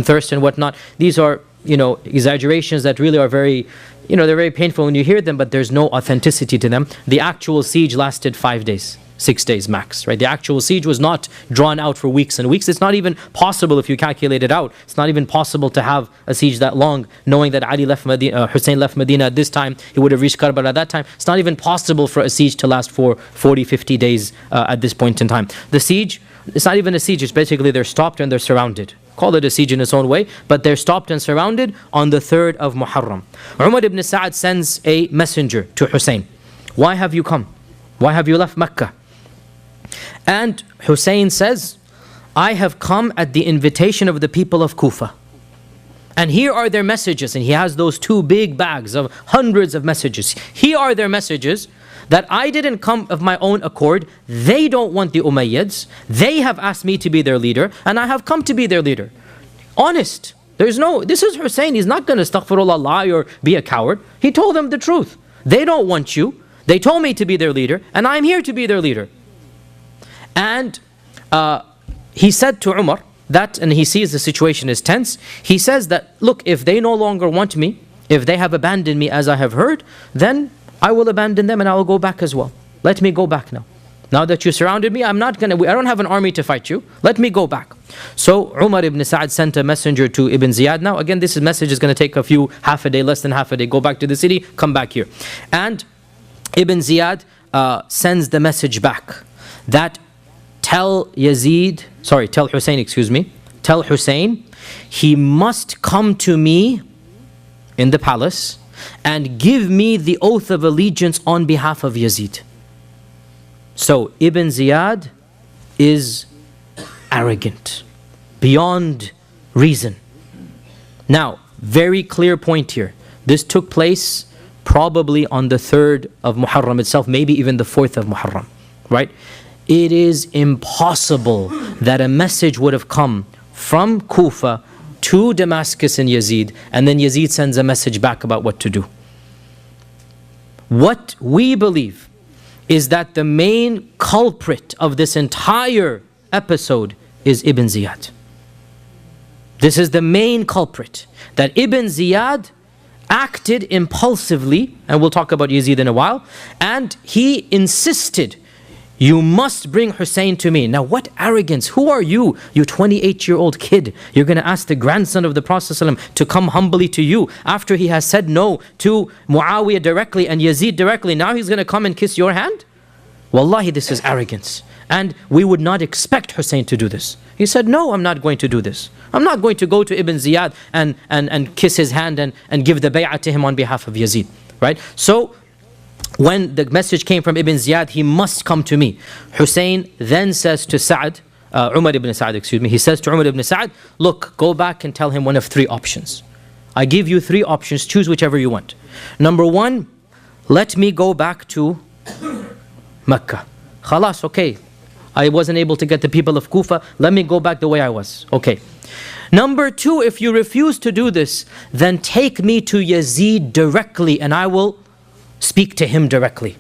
thirst and whatnot, these are, exaggerations that really are very, they're very painful when you hear them, but there's no authenticity to them. The actual siege lasted 5 days. 6 days max, right? The actual siege was not drawn out for weeks and weeks. It's not even possible if you calculate it out. It's not even possible to have a siege that long, knowing that Ali left Medina, Hussein left Medina at this time. He would have reached Karbala at that time. It's not even possible for a siege to last for 40, 50 days at this point in time. The siege, it's not even a siege. It's basically they're stopped and they're surrounded. Call it a siege in its own way, but they're stopped and surrounded on the 3rd of Muharram. Umar ibn Sa'ad sends a messenger to Hussein. Why have you come? Why have you left Mecca? And Hussein says, I have come at the invitation of the people of Kufa. And here are their messages. And he has those 2 big bags of hundreds of messages. Here are their messages that I didn't come of my own accord. They don't want the Umayyads. They have asked me to be their leader, and I have come to be their leader. Honest. This is Hussein. He's not going to astaghfirullah, lie or be a coward. He told them the truth. They don't want you. They told me to be their leader, and I'm here to be their leader. And he said to Umar that, and he sees the situation is tense, he says that, look, if they no longer want me, if they have abandoned me as I have heard, then I will abandon them and I will go back as well. Let me go back now. Now that you surrounded me, I don't have an army to fight you. Let me go back. So Umar ibn Sa'ad sent a messenger to Ibn Ziyad. Now again, this message is going to take half a day, less than half a day. Go back to the city, come back here. And Ibn Ziyad sends the message back that tell Hussein, tell Hussein, he must come to me in the palace and give me the oath of allegiance on behalf of Yazid. So Ibn Ziyad is arrogant, beyond reason. Now, very clear point here. This took place probably on the 3rd of Muharram itself, maybe even the 4th of Muharram, right? It is impossible that a message would have come from Kufa to Damascus and Yazid, and then Yazid sends a message back about what to do. What we believe is that the main culprit of this entire episode is Ibn Ziyad. This is the main culprit, that Ibn Ziyad acted impulsively, and we'll talk about Yazid in a while, and he insisted, you must bring Hussein to me. Now what arrogance, who are you? You 28-year-old kid. You're going to ask the grandson of the Prophet ﷺ to come humbly to you after he has said no to Muawiyah directly and Yazid directly. Now he's going to come and kiss your hand? Wallahi, this is arrogance. And we would not expect Hussein to do this. He said, no, I'm not going to do this. I'm not going to go to Ibn Ziyad and kiss his hand and give the bay'ah to him on behalf of Yazid. Right? So when the message came from Ibn Ziyad, he must come to me. Hussein then says to Umar ibn Sa'ad, he says to Umar ibn Sa'ad, look, go back and tell him one of 3 options. I give you 3 options, choose whichever you want. Number 1, let me go back to Mecca. Khalas, okay. I wasn't able to get the people of Kufa. Let me go back the way I was. Okay. Number two, if you refuse to do this, then take me to Yazid directly and I will speak to him directly.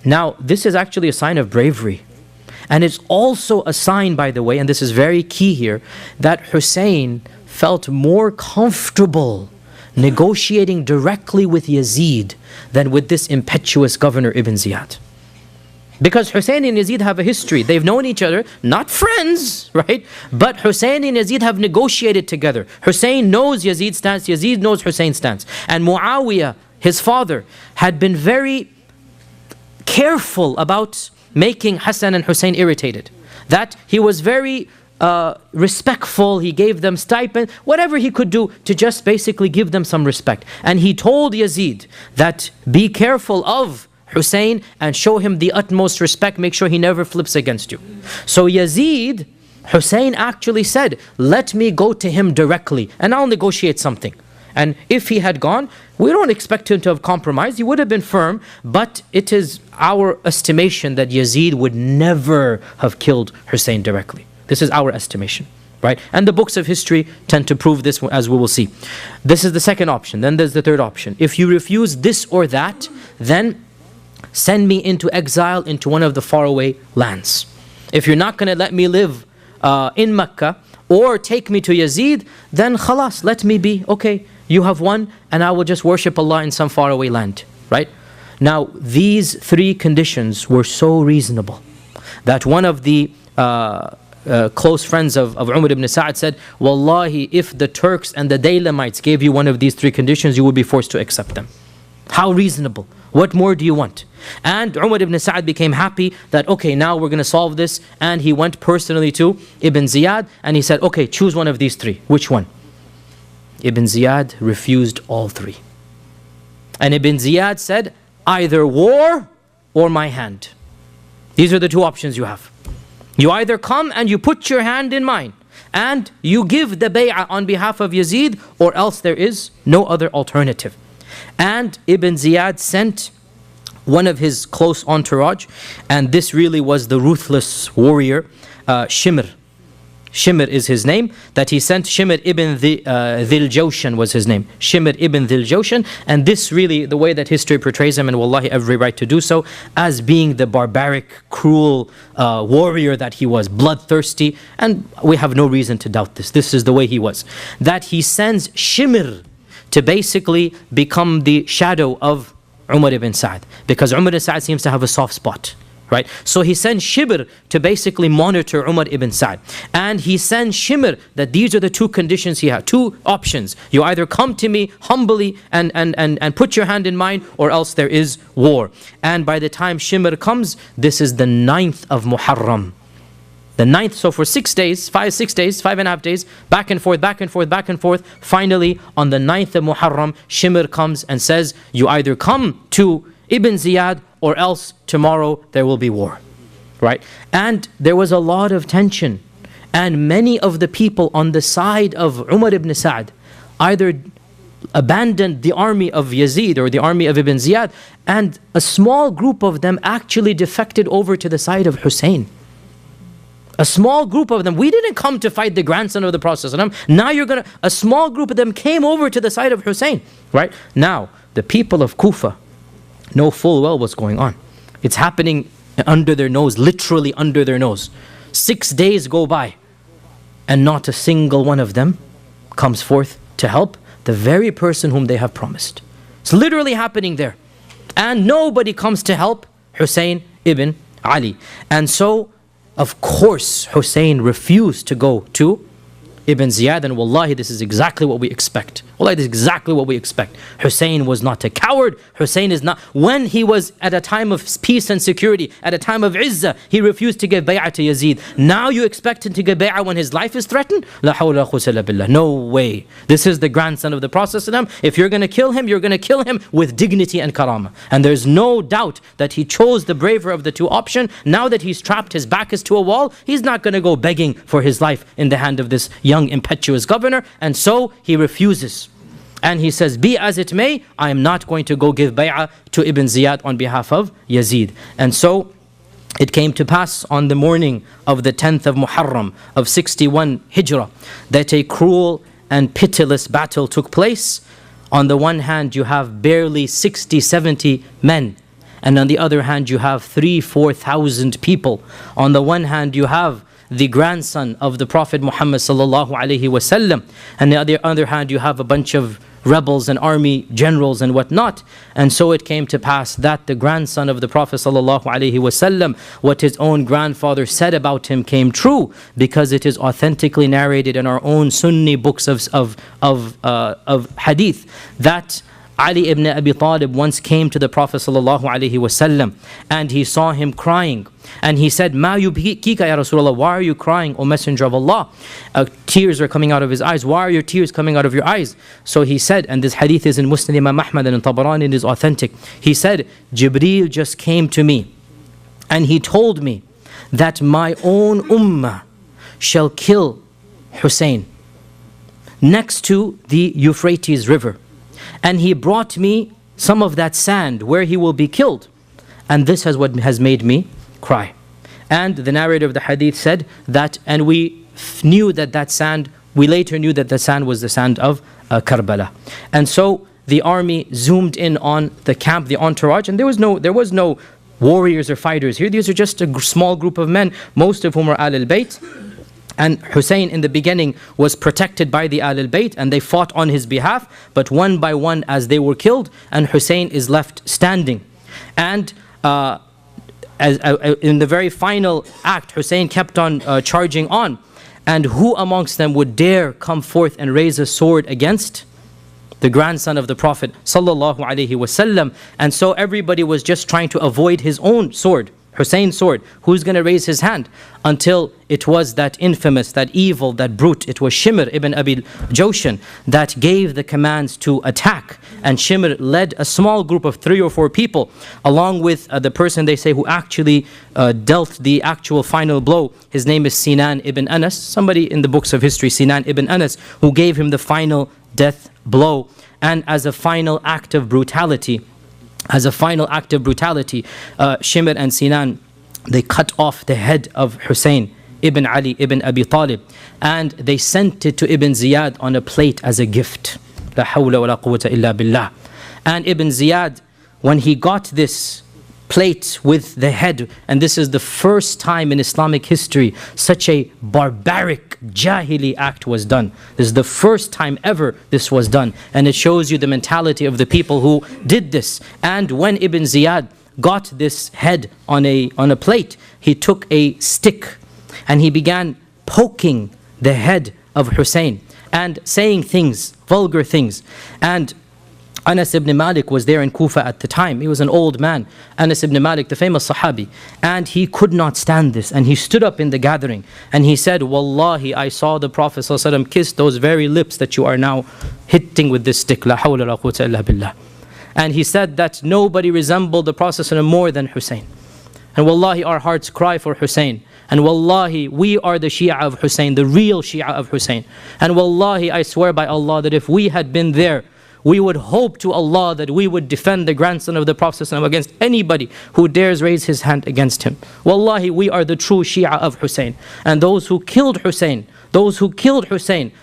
Now, this is actually a sign of bravery. And it's also a sign, by the way, and this is very key here, that Hussein felt more comfortable negotiating directly with Yazid than with this impetuous governor Ibn Ziyad. Because Hussein and Yazid have a history. They've known each other, not friends, right? But Hussein and Yazid have negotiated together. Hussein knows Yazid's stance, Yazid knows Hussein's stance. And Muawiyah, his father, had been very careful about making Hassan and Hussein irritated. That he was very respectful, he gave them stipend, whatever he could do to just basically give them some respect. And he told Yazid that be careful of Hussein and show him the utmost respect, make sure he never flips against you. So Yazid, Hussein actually said, let me go to him directly and I'll negotiate something. And if he had gone, we don't expect him to have compromised, he would have been firm, but it is our estimation that Yazid would never have killed Hussein directly. This is our estimation, right? And the books of history tend to prove this, as we will see. This is the second option. Then there's the third option. If you refuse this or that, then send me into exile into one of the faraway lands. If you're not going to let me live in Mecca or take me to Yazid, then khalas, let me be. Okay, you have won and I will just worship Allah in some faraway land, right? Now, these three conditions were so reasonable that one of the close friends of Umar ibn Sa'd said, Wallahi, if the Turks and the Daylamites gave you one of these three conditions, you would be forced to accept them. How reasonable. What more do you want? And Umar ibn Sa'd became happy that, okay, now we're going to solve this. And he went personally to Ibn Ziyad and he said, okay, choose one of these three. Which one? Ibn Ziyad refused all three. And Ibn Ziyad said, either war or my hand. These are the two options you have. You either come and you put your hand in mine and you give the bay'ah on behalf of Yazid, or else there is no other alternative. And Ibn Ziyad sent one of his close entourage, and this really was the ruthless warrior, Shimr. Shimr is his name, that he sent. Shimr ibn Dhil Jawshan was his name. Shimr ibn Dhil Jawshan, and this really, the way that history portrays him, and wallahi every right to do so, as being the barbaric, cruel warrior that he was, bloodthirsty, and we have no reason to doubt this. This is the way he was. That he sends Shimr to basically become the shadow of Umar ibn Sa'd, because Umar ibn Sa'd seems to have a soft spot. Right? So he sends Shibr to basically monitor Umar ibn Sa'd. And he sends Shimr that these are the two conditions he had, two options. You either come to me humbly and put your hand in mine, or else there is war. And by the time Shimr comes, this is the 9th of Muharram. The 9th, so for 6 days, 5.5 days, back and forth, back and forth, back and forth. Finally, on the 9th of Muharram, Shimr comes and says, you either come to Ibn Ziyad, or else tomorrow there will be war, right? And there was a lot of tension. And many of the people on the side of Umar ibn Sa'd either abandoned the army of Yazid or the army of Ibn Ziyad, and a small group of them actually defected over to the side of Hussein. A small group of them. We didn't come to fight the grandson of the Prophet. Now you're going to... A small group of them came over to the side of Hussein, right? Now, the people of Kufa know full well what's going on. It's happening under their nose, literally under their nose. 6 days go by and not a single one of them comes forth to help the very person whom they have promised. It's literally happening there. And nobody comes to help Hussein ibn Ali. And so, of course, Hussein refused to go to Ibn Ziyad, and wallahi, this is exactly what we expect. Wallahi, this is exactly what we expect. Hussein was not a coward. Hussein is not... When he was at a time of peace and security, at a time of izzah, he refused to give bay'ah to Yazid. Now you expect him to give bay'ah when his life is threatened? La hawla wa quwwata illa billah. No way. This is the grandson of the Prophet. If you're going to kill him, you're going to kill him with dignity and karama. And there's no doubt that he chose the braver of the two options. Now that he's trapped, his back is to a wall, he's not going to go begging for his life in the hand of this young impetuous governor, and so he refuses. And he says, be as it may, I am not going to go give bay'ah to Ibn Ziyad on behalf of Yazid. And so it came to pass on the morning of the 10th of Muharram of 61 Hijrah that a cruel and pitiless battle took place. On the one hand, you have barely 60, 70 men. And on the other hand, you have 3,000-4,000 people. On the one hand, you have the grandson of the Prophet Muhammad sallallahu alaihi wasallam, and on the other hand, you have a bunch of rebels and army generals and whatnot. And so it came to pass that the grandson of the Prophet sallallahu alaihi wasallam, what his own grandfather said about him came true, because it is authentically narrated in our own Sunni books of hadith that Ali ibn Abi Talib once came to the Prophet sallallahu alaihi wasallam and he saw him crying, and he said, "Ma yubkika ya Rasulullah, why are you crying, O Messenger of Allah?" Tears are coming out of his eyes. Why are your tears coming out of your eyes? So he said, and this hadith is in Muslim Imam Ahmad and in Tabarani, it is authentic. He said, "Jibreel just came to me and he told me that my own ummah shall kill Hussein next to the Euphrates River. And he brought me some of that sand where he will be killed. And this is what has made me cry." And the narrator of the hadith said that, and we knew that that sand, we later knew that the sand was the sand of Karbala. And so the army zoomed in on the camp, the entourage, and there was no warriors or fighters here. These are just a small group of men, most of whom are Ahl al-Bayt. And Hussein in the beginning was protected by the Ahl al-Bayt, and they fought on his behalf, but one by one as they were killed, and Hussein is left standing. And in the very final act, Hussein kept on charging on. And who amongst them would dare come forth and raise a sword against the grandson of the Prophet sallallahu alaihi wasallam? And so everybody was just trying to avoid his own sword, Hussein's sword. Who's going to raise his hand? Until it was that infamous, that evil, that brute, it was Shimr ibn Abi Jawshan that gave the commands to attack. And Shimr led a small group of 3 or 4 people, along with the person they say who actually dealt the actual final blow. His name is Sinan ibn Anas, somebody in the books of history, Sinan ibn Anas, who gave him the final death blow. And as a final act of brutality, Shimr and Sinan, they cut off the head of Hussein ibn Ali ibn Abi Talib, and they sent it to Ibn Ziyad on a plate as a gift. La hawla wa la quwwata illa billah. And Ibn Ziyad, when he got this plate with the head, and this is the first time in Islamic history such a barbaric jahili act was done. This is the first time ever this was done, and it shows you the mentality of the people who did this. And when Ibn Ziyad got this head on a plate, he took a stick and he began poking the head of Hussein and saying things, vulgar things. And Anas ibn Malik was there in Kufa at the time. He was an old man, Anas ibn Malik, the famous Sahabi. And he could not stand this. And he stood up in the gathering and he said, "Wallahi, I saw the Prophet ﷺ kiss those very lips that you are now hitting with this stick. La hawla la quwwata illa billah." And he said that nobody resembled the Prophet ﷺ more than Hussein. And wallahi, our hearts cry for Hussein. And wallahi, we are the Shia of Hussein, the real Shia of Hussein. And wallahi, I swear by Allah that if we had been there, we would hope to Allah that we would defend the grandson of the Prophet ﷺ against anybody who dares raise his hand against him. Wallahi, we are the true Shia of Hussein. And those who killed Hussein,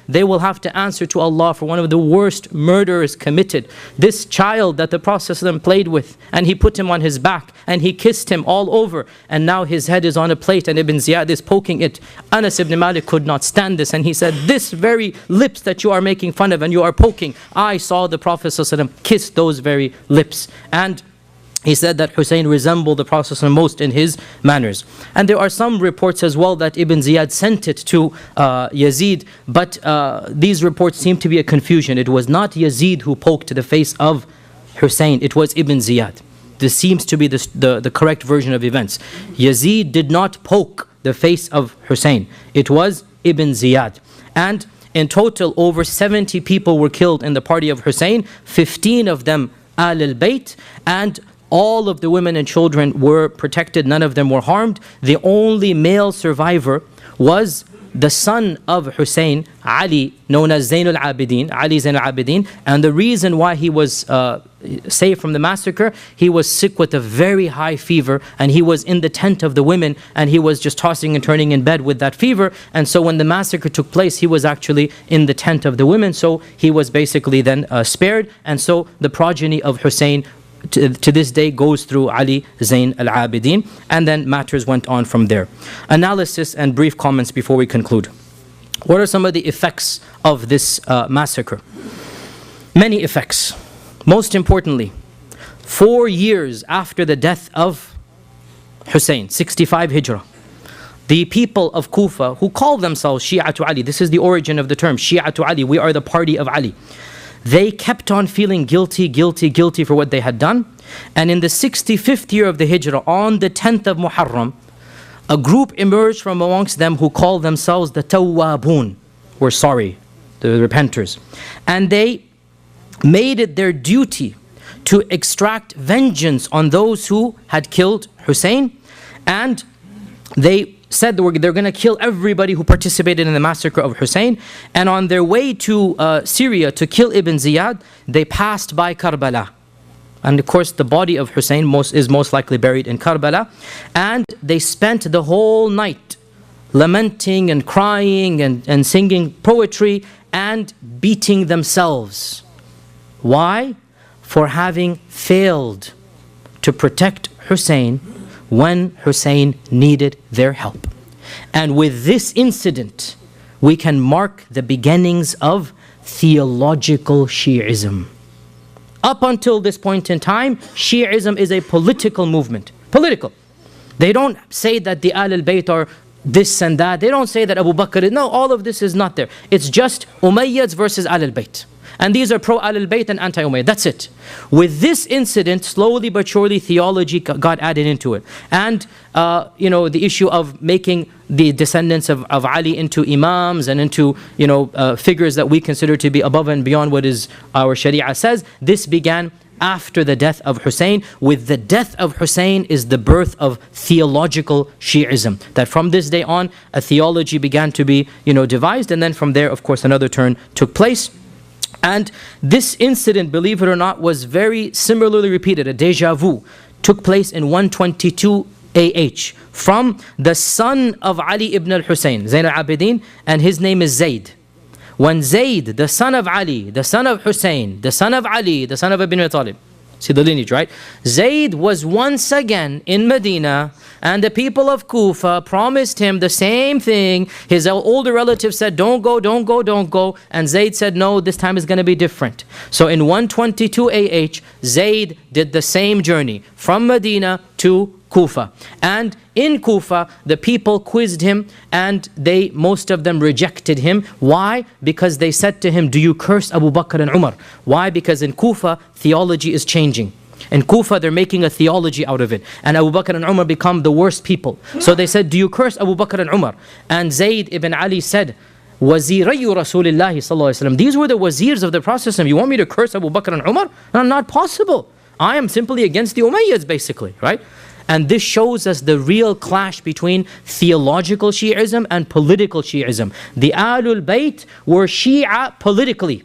they will have to answer to Allah for one of the worst murders committed. This child that the Prophet ﷺ played with, and he put him on his back, and he kissed him all over, and now his head is on a plate, and Ibn Ziyad is poking it. Anas ibn Malik could not stand this, and he said, "This very lips that you are making fun of and you are poking, I saw the Prophet ﷺ kiss those very lips." And he said that Hussein resembled the Prophet ﷺ most in his manners. And there are some reports as well that Ibn Ziyad sent it to Yazid, but these reports seem to be a confusion. It was not Yazid who poked the face of Hussein, it was Ibn Ziyad. This seems to be the correct version of events. Yazid did not poke the face of Hussein, it was Ibn Ziyad. And in total, over 70 people were killed in the party of Hussein, 15 of them Ahl al-Bayt, and all of the women and children were protected, none of them were harmed. The only male survivor was the son of Hussein, Ali, known as Zain al-Abidin, Ali Zain al-Abidin. And the reason why he was saved from the massacre, he was sick with a very high fever, and he was in the tent of the women, and he was just tossing and turning in bed with that fever. And so when the massacre took place, he was actually in the tent of the women, so he was basically then spared. And so the progeny of Hussein to this day goes through Ali Zayn al-Abidin, and then matters went on from there. Analysis and brief comments before we conclude. What are some of the effects of this massacre? Many effects. Most importantly, 4 years after the death of Hussein, 65 Hijrah, the people of Kufa, who call themselves Shia to Ali, this is the origin of the term, Shia to Ali, we are the party of Ali. They kept on feeling guilty for what they had done. And in the 65th year of the Hijrah, on the 10th of Muharram, a group emerged from amongst them who called themselves the Tawwabun, we're sorry, the repenters. And they made it their duty to extract vengeance on those who had killed Hussein, and they said they're going to kill everybody who participated in the massacre of Hussein. And on their way to Syria to kill Ibn Ziyad, they passed by Karbala. And of course the body of Hussein is most likely buried in Karbala. And they spent the whole night lamenting and crying and singing poetry and beating themselves. Why? For having failed to protect Hussein when Hussein needed their help. And with this incident, we can mark the beginnings of theological Shi'ism. Up until this point in time, Shi'ism is a political movement. Political. They don't say that the Ahl al-Bayt are this and that. They don't say that Abu Bakr is... No, all of this is not there. It's just Umayyads versus Ahl al-Bayt. And these are pro-Ahl al-Bayt and anti-Umayyad. That's it. With this incident, slowly but surely, theology got added into it. And, the issue of making the descendants of Ali into imams and into, figures that we consider to be above and beyond what is our Sharia says, this began after the death of Hussein. With the death of Hussein is the birth of theological Shi'ism. That from this day on, a theology began to be, devised. And then from there, of course, another turn took place. And this incident, believe it or not, was very similarly repeated. A deja vu took place in 122 AH from the son of Ali ibn al-Hussein, Zayn al-Abidin, and his name is Zayd. When Zayd, the son of Ali, the son of Hussein, the son of Ali, the son of Ibn Abi Talib, see the lineage, right? Zayd was once again in Medina, and the people of Kufa promised him the same thing. His older relative said, don't go, don't go, don't go. And Zayd said, no, this time is going to be different. So in 122 AH, Zayd did the same journey from Medina to Kufa. And in Kufa, the people quizzed him, and most of them rejected him. Why? Because they said to him, do you curse Abu Bakr and Umar? Why? Because in Kufa, theology is changing. In Kufa, they're making a theology out of it. And Abu Bakr and Umar become the worst people. So they said, do you curse Abu Bakr and Umar? And Zayd ibn Ali said, Wazirayu Rasulillahi sallallahu alaihi wasallam. These were the wazirs of the Prophet. You want me to curse Abu Bakr and Umar? No, not possible. I am simply against the Umayyads, basically, right? And this shows us the real clash between theological Shi'ism and political Shi'ism. The Ahlul Bayt were Shia politically,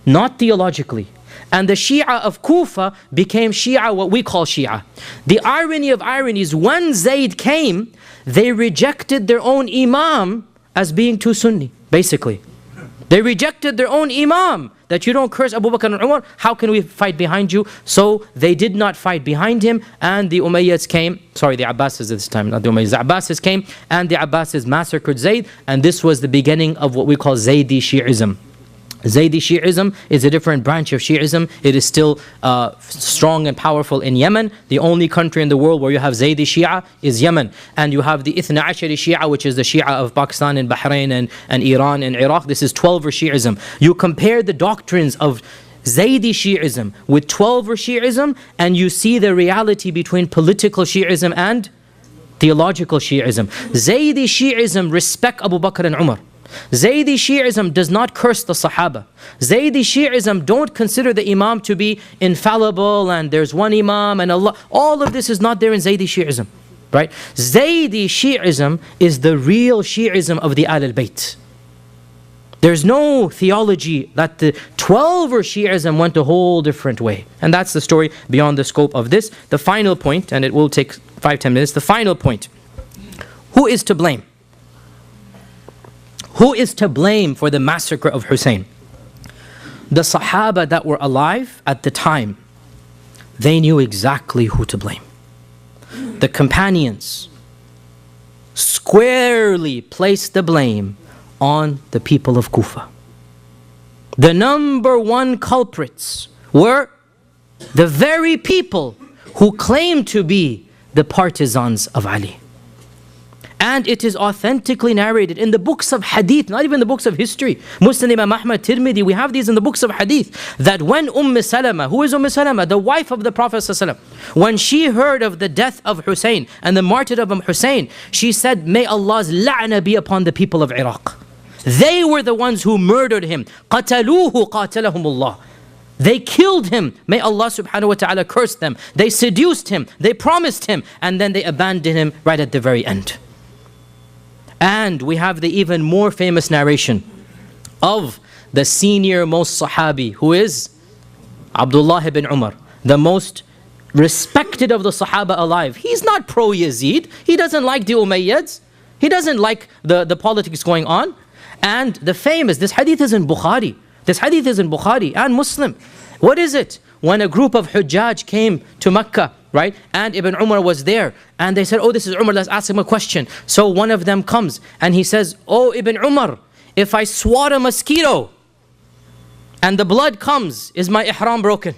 not theologically. And the Shia of Kufa became Shia, what we call Shia. The irony of ironies, when Zayd came, they rejected their own Imam as being too Sunni, basically. They rejected their own Imam, that you don't curse Abu Bakr and Umar, how can we fight behind you? So they did not fight behind him, and the Umayyads came, sorry, the Abbasids this time, not the Umayyads, the Abbasids came, and the Abbasids massacred Zayd, and this was the beginning of what we call Zaydi Shi'ism. Zaydi Shi'ism is a different branch of Shi'ism. It is still strong and powerful in Yemen. The only country in the world where you have Zaydi Shia is Yemen. And you have the Ithna Ashari Shia, which is the Shia of Pakistan and Bahrain and Iran and Iraq. This is 12er Shi'ism. You compare the doctrines of Zaydi Shi'ism with 12er Shi'ism, and you see the reality between political Shi'ism and theological Shi'ism. Zaydi Shi'ism respect Abu Bakr and Umar. Zaydi Shi'ism does not curse the Sahaba. Zaydi Shi'ism don't consider the Imam to be infallible and there's one Imam and Allah. All of this is not there in Zaydi Shi'ism, right? Zaydi Shi'ism is the real Shi'ism of the Ahl al-Bayt. There's no theology that the 12 were Shi'as and went a whole different way. And that's the story beyond the scope of this. The final point, and it will take 5-10 minutes, the final point. Who is to blame? Who is to blame for the massacre of Hussein? The Sahaba that were alive at the time, they knew exactly who to blame. The companions squarely placed the blame on the people of Kufa. The number one culprits were the very people who claimed to be the partisans of Ali. And it is authentically narrated in the books of hadith, not even the books of history. Muslim, Imam Ahmad, Tirmidhi, we have these in the books of hadith, that when Salama, who is Salama? The wife of the Prophet ﷺ, when she heard of the death of Hussein and the martyrdom of Hussein, she said, may Allah's la'na be upon the people of Iraq. They were the ones who murdered him. قَتَلُوهُ قَاتَلَهُمُ اللَّهُ. They killed him. May Allah subhanahu wa ta'ala curse them. They seduced him. They promised him. And then they abandoned him right at the very end. And we have the even more famous narration of the senior most Sahabi, who is Abdullah ibn Umar, the most respected of the Sahaba alive. He's not pro-Yazid. He doesn't like the Umayyads. He doesn't like the politics going on. And the famous, this hadith is in Bukhari. This hadith is in Bukhari and Muslim. What is it? When a group of Hujjaj came to Mecca, right? And Ibn Umar was there. And they said, oh, this is Umar, let's ask him a question. So one of them comes and he says, oh, Ibn Umar, if I swat a mosquito and the blood comes, is my ihram broken?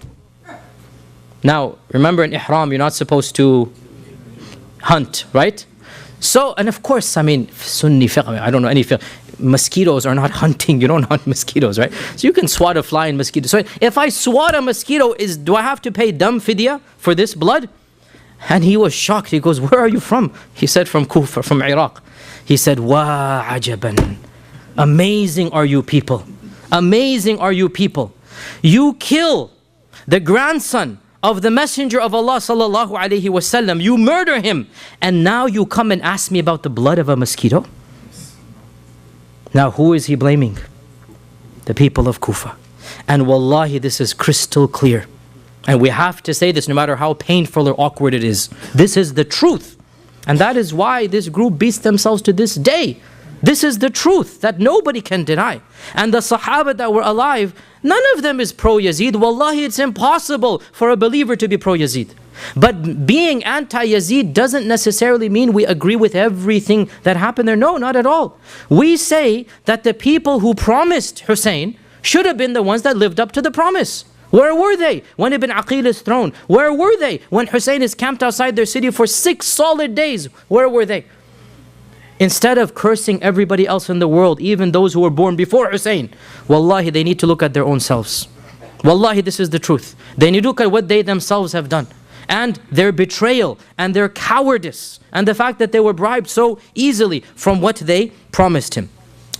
Now, remember in ihram, you're not supposed to hunt, right? So, and of course, I mean, Sunni fiqh, I don't know any fiqh. Mosquitoes are not hunting. You don't hunt mosquitoes, right? So you can swat a flying mosquito. So if I swat a mosquito, do I have to pay dam fidya for this blood? And he was shocked. He goes, where are you from? He said, from Kufa, from Iraq. He said, wa ajaban. Amazing are you people. Amazing are you people. You kill the grandson of the Messenger of Allah sallallahu alaihi wasallam. You murder him. And now you come and ask me about the blood of a mosquito? Now who is he blaming? The people of Kufa. And wallahi, this is crystal clear. And we have to say this no matter how painful or awkward it is. This is the truth. And that is why this group beats themselves to this day. This is the truth that nobody can deny. And the Sahaba that were alive, none of them is pro-Yazid. Wallahi, it's impossible for a believer to be pro-Yazid. But being anti-Yazid doesn't necessarily mean we agree with everything that happened there. No, not at all. We say that the people who promised Hussein should have been the ones that lived up to the promise. Where were they when Ibn Aqil is thrown? Where were they when Hussein is camped outside their city for 6 solid days? Where were they? Instead of cursing everybody else in the world, even those who were born before Hussein, wallahi, they need to look at their own selves. Wallahi, this is the truth. They need to look at what they themselves have done. And their betrayal and their cowardice and the fact that they were bribed so easily from what they promised him.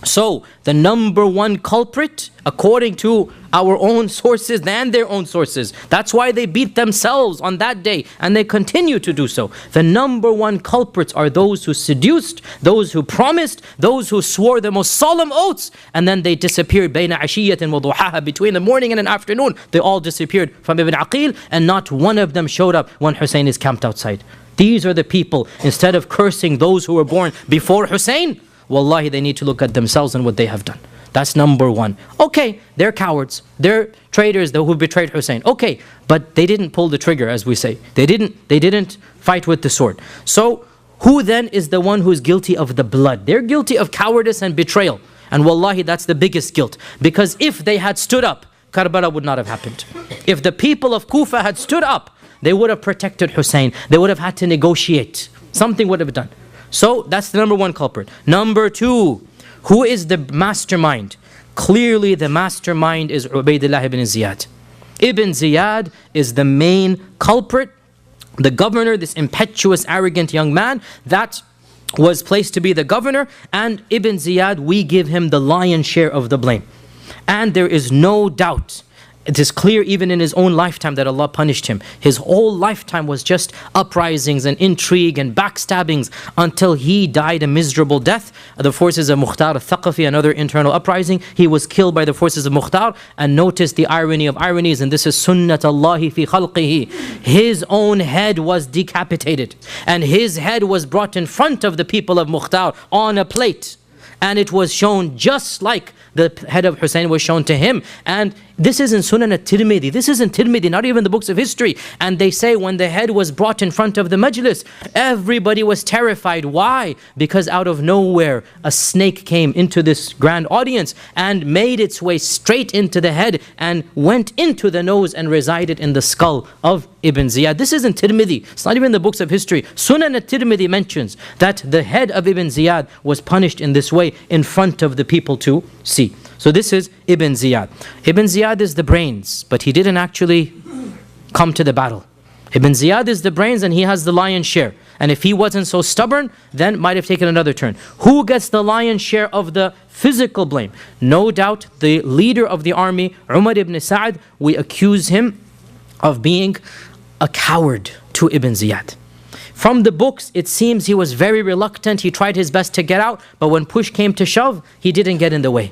So the number one culprit, according to our own sources and their own sources, that's why they beat themselves on that day and they continue to do so. The number one culprits are those who seduced, those who promised, those who swore the most solemn oaths, and then they disappeared bayna ashiyatin wa duhaha, between the morning and an afternoon. They all disappeared from Ibn Aqil, and not one of them showed up when Hussein is camped outside. These are the people, instead of cursing those who were born before Hussein, wallahi, they need to look at themselves and what they have done. That's number one. Okay, they're cowards. They're traitors who betrayed Hussein. Okay, but they didn't pull the trigger, as we say. They didn't fight with the sword. So who then is the one who's guilty of the blood? They're guilty of cowardice and betrayal. And wallahi, that's the biggest guilt. Because if they had stood up, Karbala would not have happened. If the people of Kufa had stood up, they would have protected Hussein. They would have had to negotiate. Something would have been done. So that's the number one culprit. Number two, who is the mastermind? Clearly the mastermind is Ubaydullah ibn Ziyad. Ibn Ziyad is the main culprit, the governor, this impetuous, arrogant young man that was placed to be the governor. And Ibn Ziyad, we give him the lion's share of the blame. And there is no doubt It is clear even in his own lifetime that Allah punished him. His whole lifetime was just uprisings and intrigue and backstabbings until he died a miserable death. The forces of Mukhtar al-Thaqafi, another internal uprising, he was killed by the forces of Mukhtar. And notice the irony of ironies, and this is sunnat Allahi fi khalqihi. His own head was decapitated, and his head was brought in front of the people of Mukhtar on a plate. And it was shown just like the head of Hussein was shown to him. And this is in Sunan al-Tirmidhi. This isn't Tirmidhi, not even the books of history. And they say when the head was brought in front of the majlis, everybody was terrified. Why? Because out of nowhere, a snake came into this grand audience and made its way straight into the head and went into the nose and resided in the skull of Ibn Ziyad. This isn't Tirmidhi. It's not even in the books of history. Sunan al-Tirmidhi mentions that the head of Ibn Ziyad was punished in this way in front of the people to see. So this is Ibn Ziyad. Ibn Ziyad is the brains, but he didn't actually come to the battle. Ibn Ziyad is the brains and he has the lion's share. And if he wasn't so stubborn, then might have taken another turn. Who gets the lion's share of the physical blame? No doubt the leader of the army, Umar ibn Sa'd. We accuse him of being a coward to Ibn Ziyad. From the books, it seems he was very reluctant. He tried his best to get out, but when push came to shove, he didn't get in the way.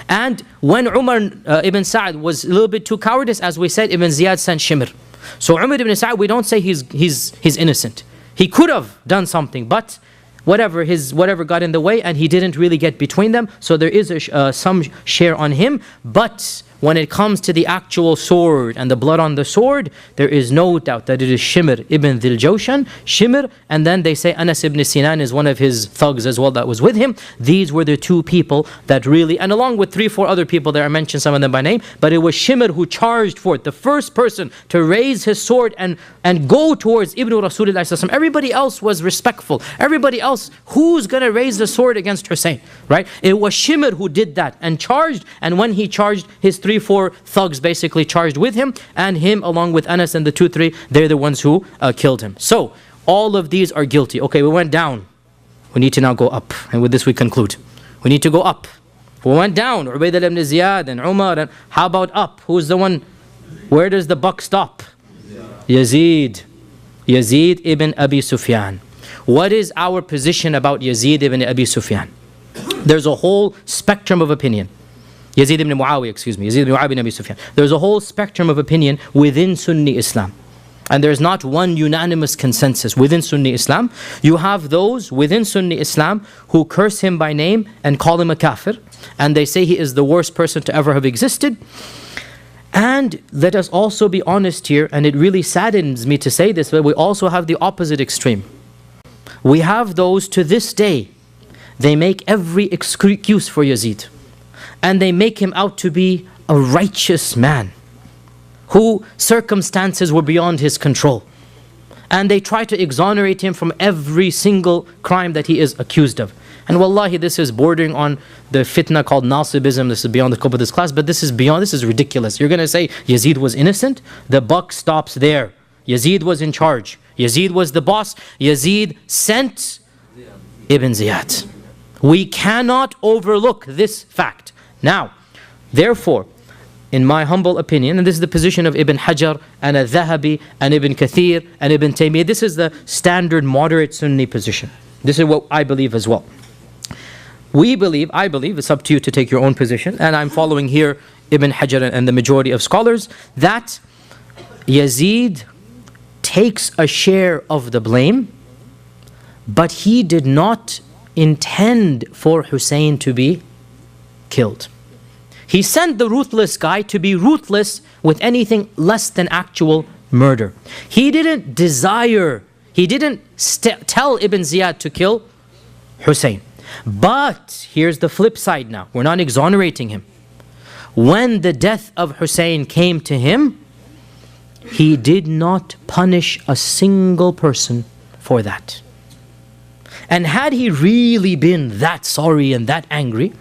And when Umar ibn Sa'd was a little bit too cowardice, as we said, Ibn Ziyad sent Shimr. So Umar ibn Sa'd, we don't say he's innocent. He could have done something, but whatever got in the way, and he didn't really get between them. So there is some share on him. But when it comes to the actual sword and the blood on the sword, there is no doubt that it is Shimr ibn Dhil Jawshan, Shimr, and then they say Anas ibn Sinan is one of his thugs as well that was with him. These were the two people that really, and along with 3-4 other people there, I mentioned some of them by name, but it was Shimr who charged forth, the first person to raise his sword and go towards Ibn Rasulullah. Everybody else was respectful. Everybody else, who's going to raise the sword against Hussein, right? It was Shimr who did that and charged, and when he charged, his 3-4 thugs basically charged with him, and him along with Anas and the 2-3, they're the ones who killed him. So all of these are guilty. Okay, we went down. We need to now go up. And with this we conclude. We need to go up. We went down. Ubaydullah ibn Ziyad and Umar. And how about up? Who's the one? Where does the buck stop? Yazid. Yazid ibn Abi Sufyan. What is our position about Yazid ibn Abi Sufyan? There's a whole spectrum of opinion. Yazid ibn Muawiyah, Yazid ibn Muawiyah ibn Abi Sufyan. There's a whole spectrum of opinion within Sunni Islam. And there's not one unanimous consensus within Sunni Islam. You have those within Sunni Islam who curse him by name and call him a kafir. And they say he is the worst person to ever have existed. And let us also be honest here, and it really saddens me to say this, but we also have the opposite extreme. We have those to this day, they make every excuse for Yazid. And they make him out to be a righteous man who circumstances were beyond his control. And they try to exonerate him from every single crime that he is accused of. And wallahi, this is bordering on the fitna called Nasibism. This is beyond the scope of this class, but this is ridiculous. You're going to say Yazid was innocent? The buck stops there. Yazid was in charge. Yazid was the boss. Yazid sent Ibn Ziyad. We cannot overlook this fact. Now, therefore, in my humble opinion, and this is the position of Ibn Hajar and Al-Dhahabi and Ibn Kathir and Ibn Taymiyyah, this is the standard moderate Sunni position. This is what I believe as well. I believe, it's up to you to take your own position, and I'm following here Ibn Hajar and the majority of scholars, that Yazid takes a share of the blame, but he did not intend for Hussein to be killed. He sent the ruthless guy to be ruthless with anything less than actual murder. He didn't desire, he didn't tell Ibn Ziyad to kill Hussein. But here's the flip side now. We're not exonerating him. When the death of Hussein came to him, he did not punish a single person for that. And had he really been that sorry and that angry,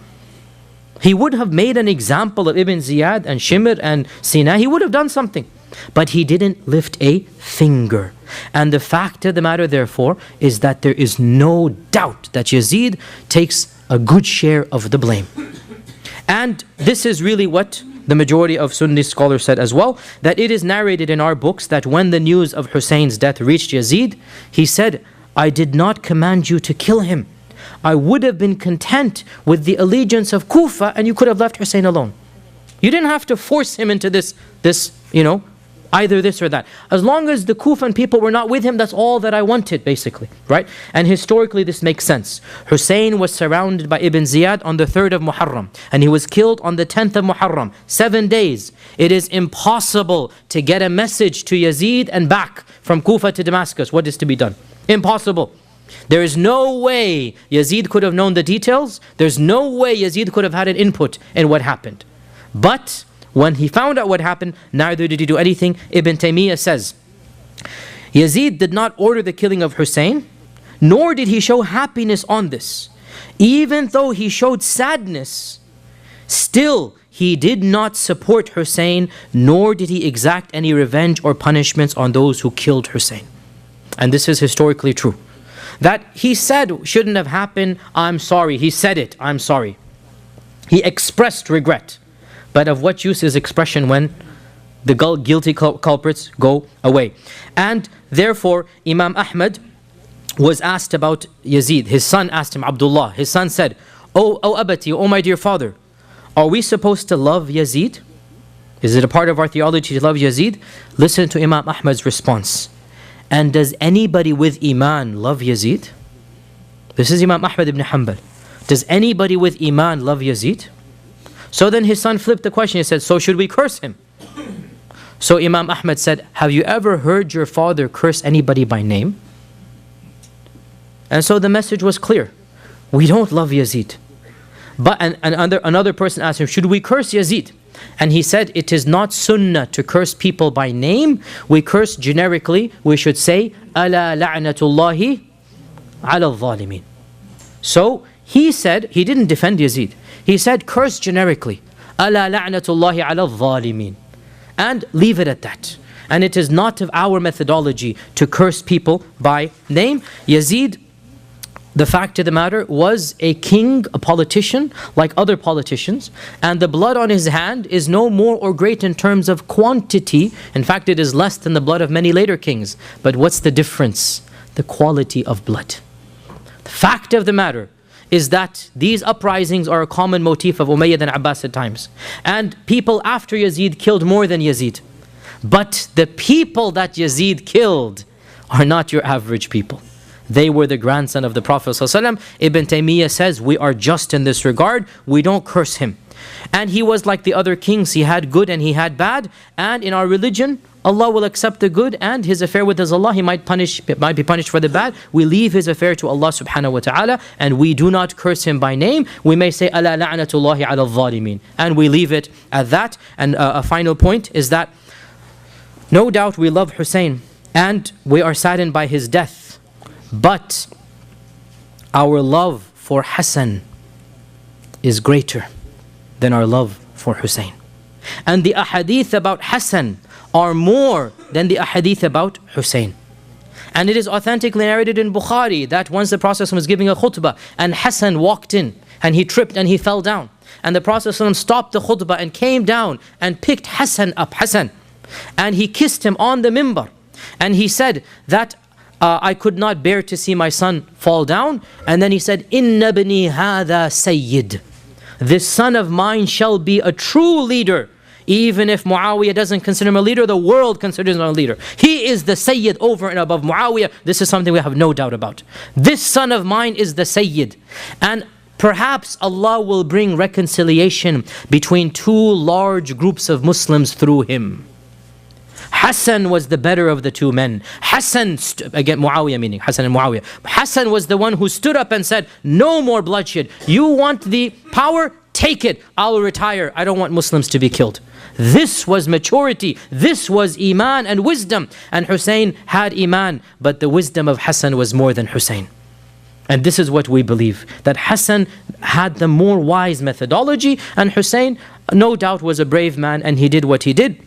he would have made an example of Ibn Ziyad and Shimr and Sina. He would have done something. But he didn't lift a finger. And the fact of the matter, therefore, is that there is no doubt that Yazid takes a good share of the blame. And this is really what the majority of Sunni scholars said as well, that it is narrated in our books that when the news of Hussein's death reached Yazid, he said, I did not command you to kill him. I would have been content with the allegiance of Kufa and you could have left Hussein alone. You didn't have to force him into this, either this or that. As long as the Kufan people were not with him, that's all that I wanted, basically, right? And historically this makes sense. Hussein was surrounded by Ibn Ziyad on the 3rd of Muharram, and he was killed on the 10th of Muharram, 7 days. It is impossible to get a message to Yazid and back from Kufa to Damascus. What is to be done? Impossible. There is no way Yazid could have known the details. There's no way Yazid could have had an input in what happened. But when he found out what happened, neither did he do anything. Ibn Taymiyyah says, Yazid did not order the killing of Hussein, nor did he show happiness on this. Even though he showed sadness, still he did not support Hussein, nor did he exact any revenge or punishments on those who killed Hussein. And this is historically true. That he said shouldn't have happened, I'm sorry. He said it, I'm sorry. He expressed regret. But of what use is expression when the guilty culprits go away? And therefore, Imam Ahmad was asked about Yazid. His son asked him, Abdullah. His son said, Oh Abati, oh my dear father, are we supposed to love Yazid? Is it a part of our theology to love Yazid? Listen to Imam Ahmad's response. And does anybody with Iman love Yazid? This is Imam Ahmad ibn Hanbal. Does anybody with Iman love Yazid? So then his son flipped the question. He said, so should we curse him? So Imam Ahmad said, have you ever heard your father curse anybody by name? And so the message was clear. We don't love Yazid. But another person asked him, should we curse Yazid? And he said, it is not sunnah to curse people by name. We curse generically. We should say, Ala la'natullahi ala al-zalimin. So he said, he didn't defend Yazid. He said, curse generically. Ala la'natullahi ala al-zalimin. And leave it at that. And it is not of our methodology to curse people by name. Yazid, the fact of the matter, was a king, a politician, like other politicians. And the blood on his hand is no more or great in terms of quantity. In fact, it is less than the blood of many later kings. But what's the difference? The quality of blood. The fact of the matter is that these uprisings are a common motif of Umayyad and Abbasid times. And people after Yazid killed more than Yazid. But the people that Yazid killed are not your average people. They were the grandson of the Prophet ﷺ. Ibn Taymiyyah says, we are just in this regard. We don't curse him. And he was like the other kings. He had good and he had bad. And in our religion, Allah will accept the good, and his affair with his Allah, he might be punished for the bad. We leave his affair to Allah subhanahu wa ta'ala, and we do not curse him by name. We may say, Ala la'natullahi ala al-zalimin. And we leave it at that. And a final point is that no doubt we love Hussein, and we are saddened by his death. But our love for Hassan is greater than our love for Hussein. And the ahadith about Hassan are more than the ahadith about Hussein. And it is authentically narrated in Bukhari that once the Prophet was giving a khutbah and Hassan walked in and he tripped and he fell down. And the Prophet stopped the khutbah and came down and picked Hassan up, and he kissed him on the mimbar. And he said that I could not bear to see my son fall down. And then he said, Inna bani hadha sayyid. This son of mine shall be a true leader. Even if Muawiyah doesn't consider him a leader, the world considers him a leader. He is the Sayyid over and above Muawiyah. This is something we have no doubt about. This son of mine is the Sayyid. And perhaps Allah will bring reconciliation between two large groups of Muslims through him. Hassan was the better of the two men. Hassan, again Muawiyah meaning, Hassan and Muawiyah. Hassan was the one who stood up and said, no more bloodshed. You want the power? Take it. I'll retire. I don't want Muslims to be killed. This was maturity. This was Iman and wisdom. And Hussein had Iman, but the wisdom of Hassan was more than Hussein. And this is what we believe, that Hassan had the more wise methodology, and Hussein no doubt was a brave man and he did what he did.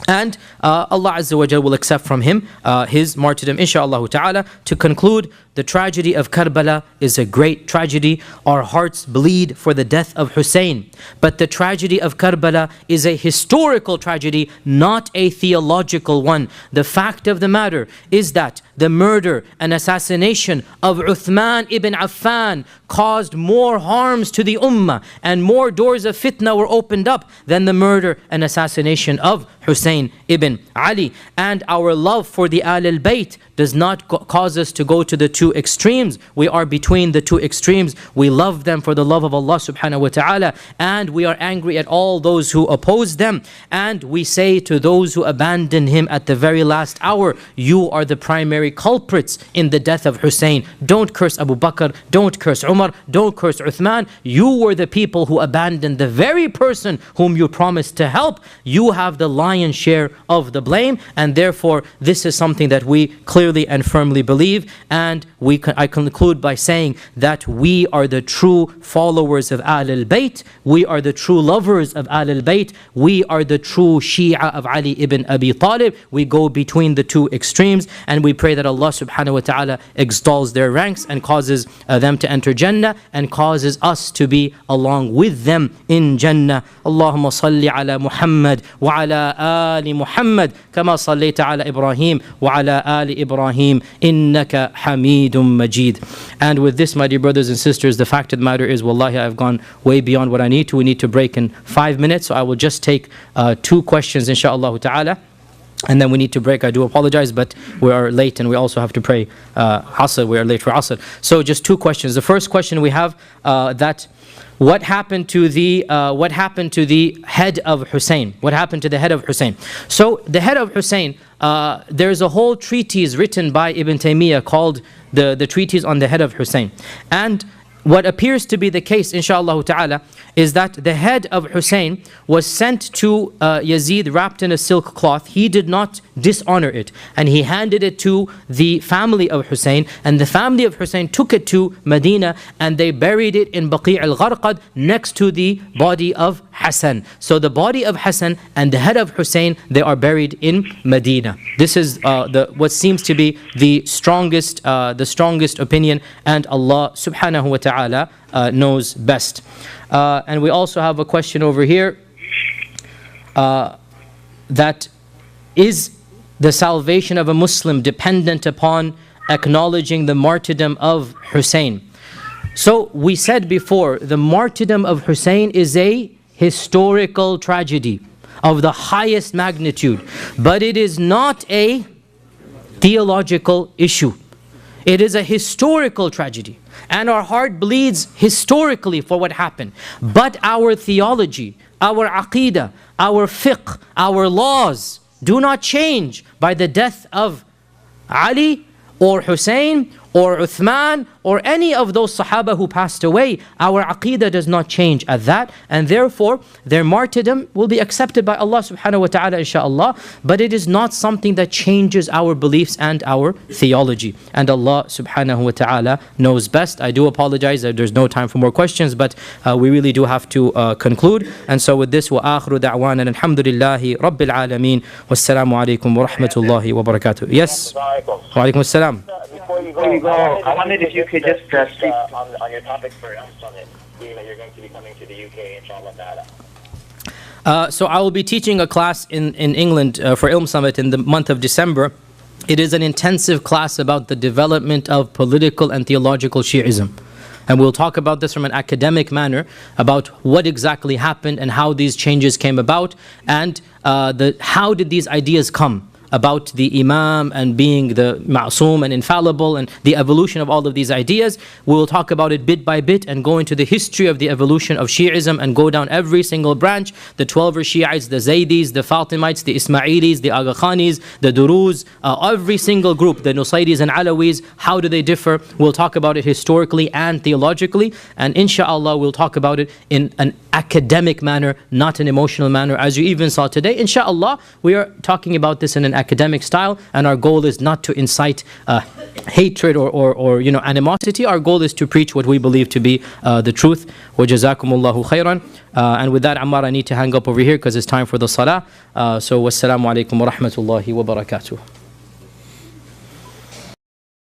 And Allah Azza wa Jal will accept from him his martyrdom, insha'Allah ta'ala. To conclude, the tragedy of Karbala is a great tragedy. Our hearts bleed for the death of Hussein. But the tragedy of Karbala is a historical tragedy, not a theological one. The fact of the matter is that the murder and assassination of Uthman ibn Affan caused more harms to the ummah, and more doors of fitna were opened up than the murder and assassination of Hussein ibn Ali. And our love for the Ahl al-Bayt does not cause us to go to the two extremes. We are between the two extremes. We love them for the love of Allah subhanahu wa ta'ala, and we are angry at all those who oppose them. And we say to those who abandon him at the very last hour, you are the primary culprits in the death of Hussein. Don't curse Abu Bakr, don't curse Umar, don't curse Uthman. You were the people who abandoned the very person whom you promised to help. You have the lion's share of the blame, and therefore this is something that we clearly and firmly believe. And I conclude by saying that we are the true followers of Ahl al-Bayt. We are the true lovers of Ahl al-Bayt. We are the true Shia of Ali ibn Abi Talib. We go between the two extremes, and we pray that Allah subhanahu wa ta'ala extols their ranks and causes them to enter Jannah, and causes us to be along with them in Jannah. Allahumma salli ala Muhammad wa ala ali Muhammad kama sallaita ala Ibrahim wa ala ali Ibrahim innaka Hamidum Majid. And with this, my dear brothers and sisters, the fact of the matter is, wallahi, I've gone way beyond what I need to. We need to break in 5 minutes, so I will just take 2 questions insha'Allah ta'ala, and then we need to break. I do apologize, but we are late, and we also have to pray Asr. We are late for Asr. So just 2 questions. The first question we have, that what happened to the head of Hussein? What happened to the head of Hussein? So the head of Hussein, there's a whole treatise written by Ibn Taymiyyah called the treatise on the head of Hussein. And what appears to be the case, insha'Allah ta'ala, is that the head of Hussein was sent to Yazid wrapped in a silk cloth. He did not dishonor it, and he handed it to the family of Hussein, and the family of Hussein took it to Medina, and they buried it in Baqi' al-Gharqad next to the body of Hassan. So the body of Hassan and the head of Hussein, they are buried in Medina. This is what seems to be the strongest opinion, and Allah subhanahu wa ta'ala knows best. And we also have a question over here, that is the salvation of a Muslim dependent upon acknowledging the martyrdom of Hussein? So we said before, the martyrdom of Hussein is a historical tragedy of the highest magnitude, but it is not a theological issue. It is a historical tragedy, and our heart bleeds historically for what happened. But our theology, our aqeedah, our fiqh, our laws do not change by the death of Ali or Hussein or Uthman or any of those Sahaba who passed away. Our aqeedah does not change at that, and therefore their martyrdom will be accepted by Allah subhanahu wa ta'ala insha'Allah, but it is not something that changes our beliefs and our theology, and Allah subhanahu wa ta'ala knows best. I do apologize that there's no time for more questions, but we really do have to conclude. And so with this, wa akhiru da'wana alhamdulillahi rabbil alameen, wassalamu alaikum wa rahmatullahi wa barakatuh. Yes, wa alaikum assalam. Before you go, I wondered if you could just speak on your topic for Summit, being that you're going to be coming to the UK, inshallah ta'ala. So I will be teaching a class in England for Ilm Summit in the month of December. It is an intensive class about the development of political and theological Shi'ism. And we'll talk about this from an academic manner, about what exactly happened and how these changes came about, and how did these ideas come about the Imam and being the Ma'soom and infallible, and the evolution of all of these ideas. We will talk about it bit by bit and go into the history of the evolution of Shi'ism and go down every single branch, the 12 Shi'ites, the Zaydis, the Fatimites, the Ismailis, the Aga Khanis, the Duruz, every single group, the Nusayris and Alawis, how do they differ? We'll talk about it historically and theologically, and insha'Allah we'll talk about it in an academic manner, not an emotional manner, as you even saw today. Insha'Allah, we are talking about this in an academic style, and our goal is not to incite hatred or animosity. Our goal is to preach what we believe to be the truth. وَجَزَاكُمُ khairan. And with that, Ammar, I need to hang up over here because it's time for the salah. So wassalamu alaikum wa rahmatullahi wa barakatuh.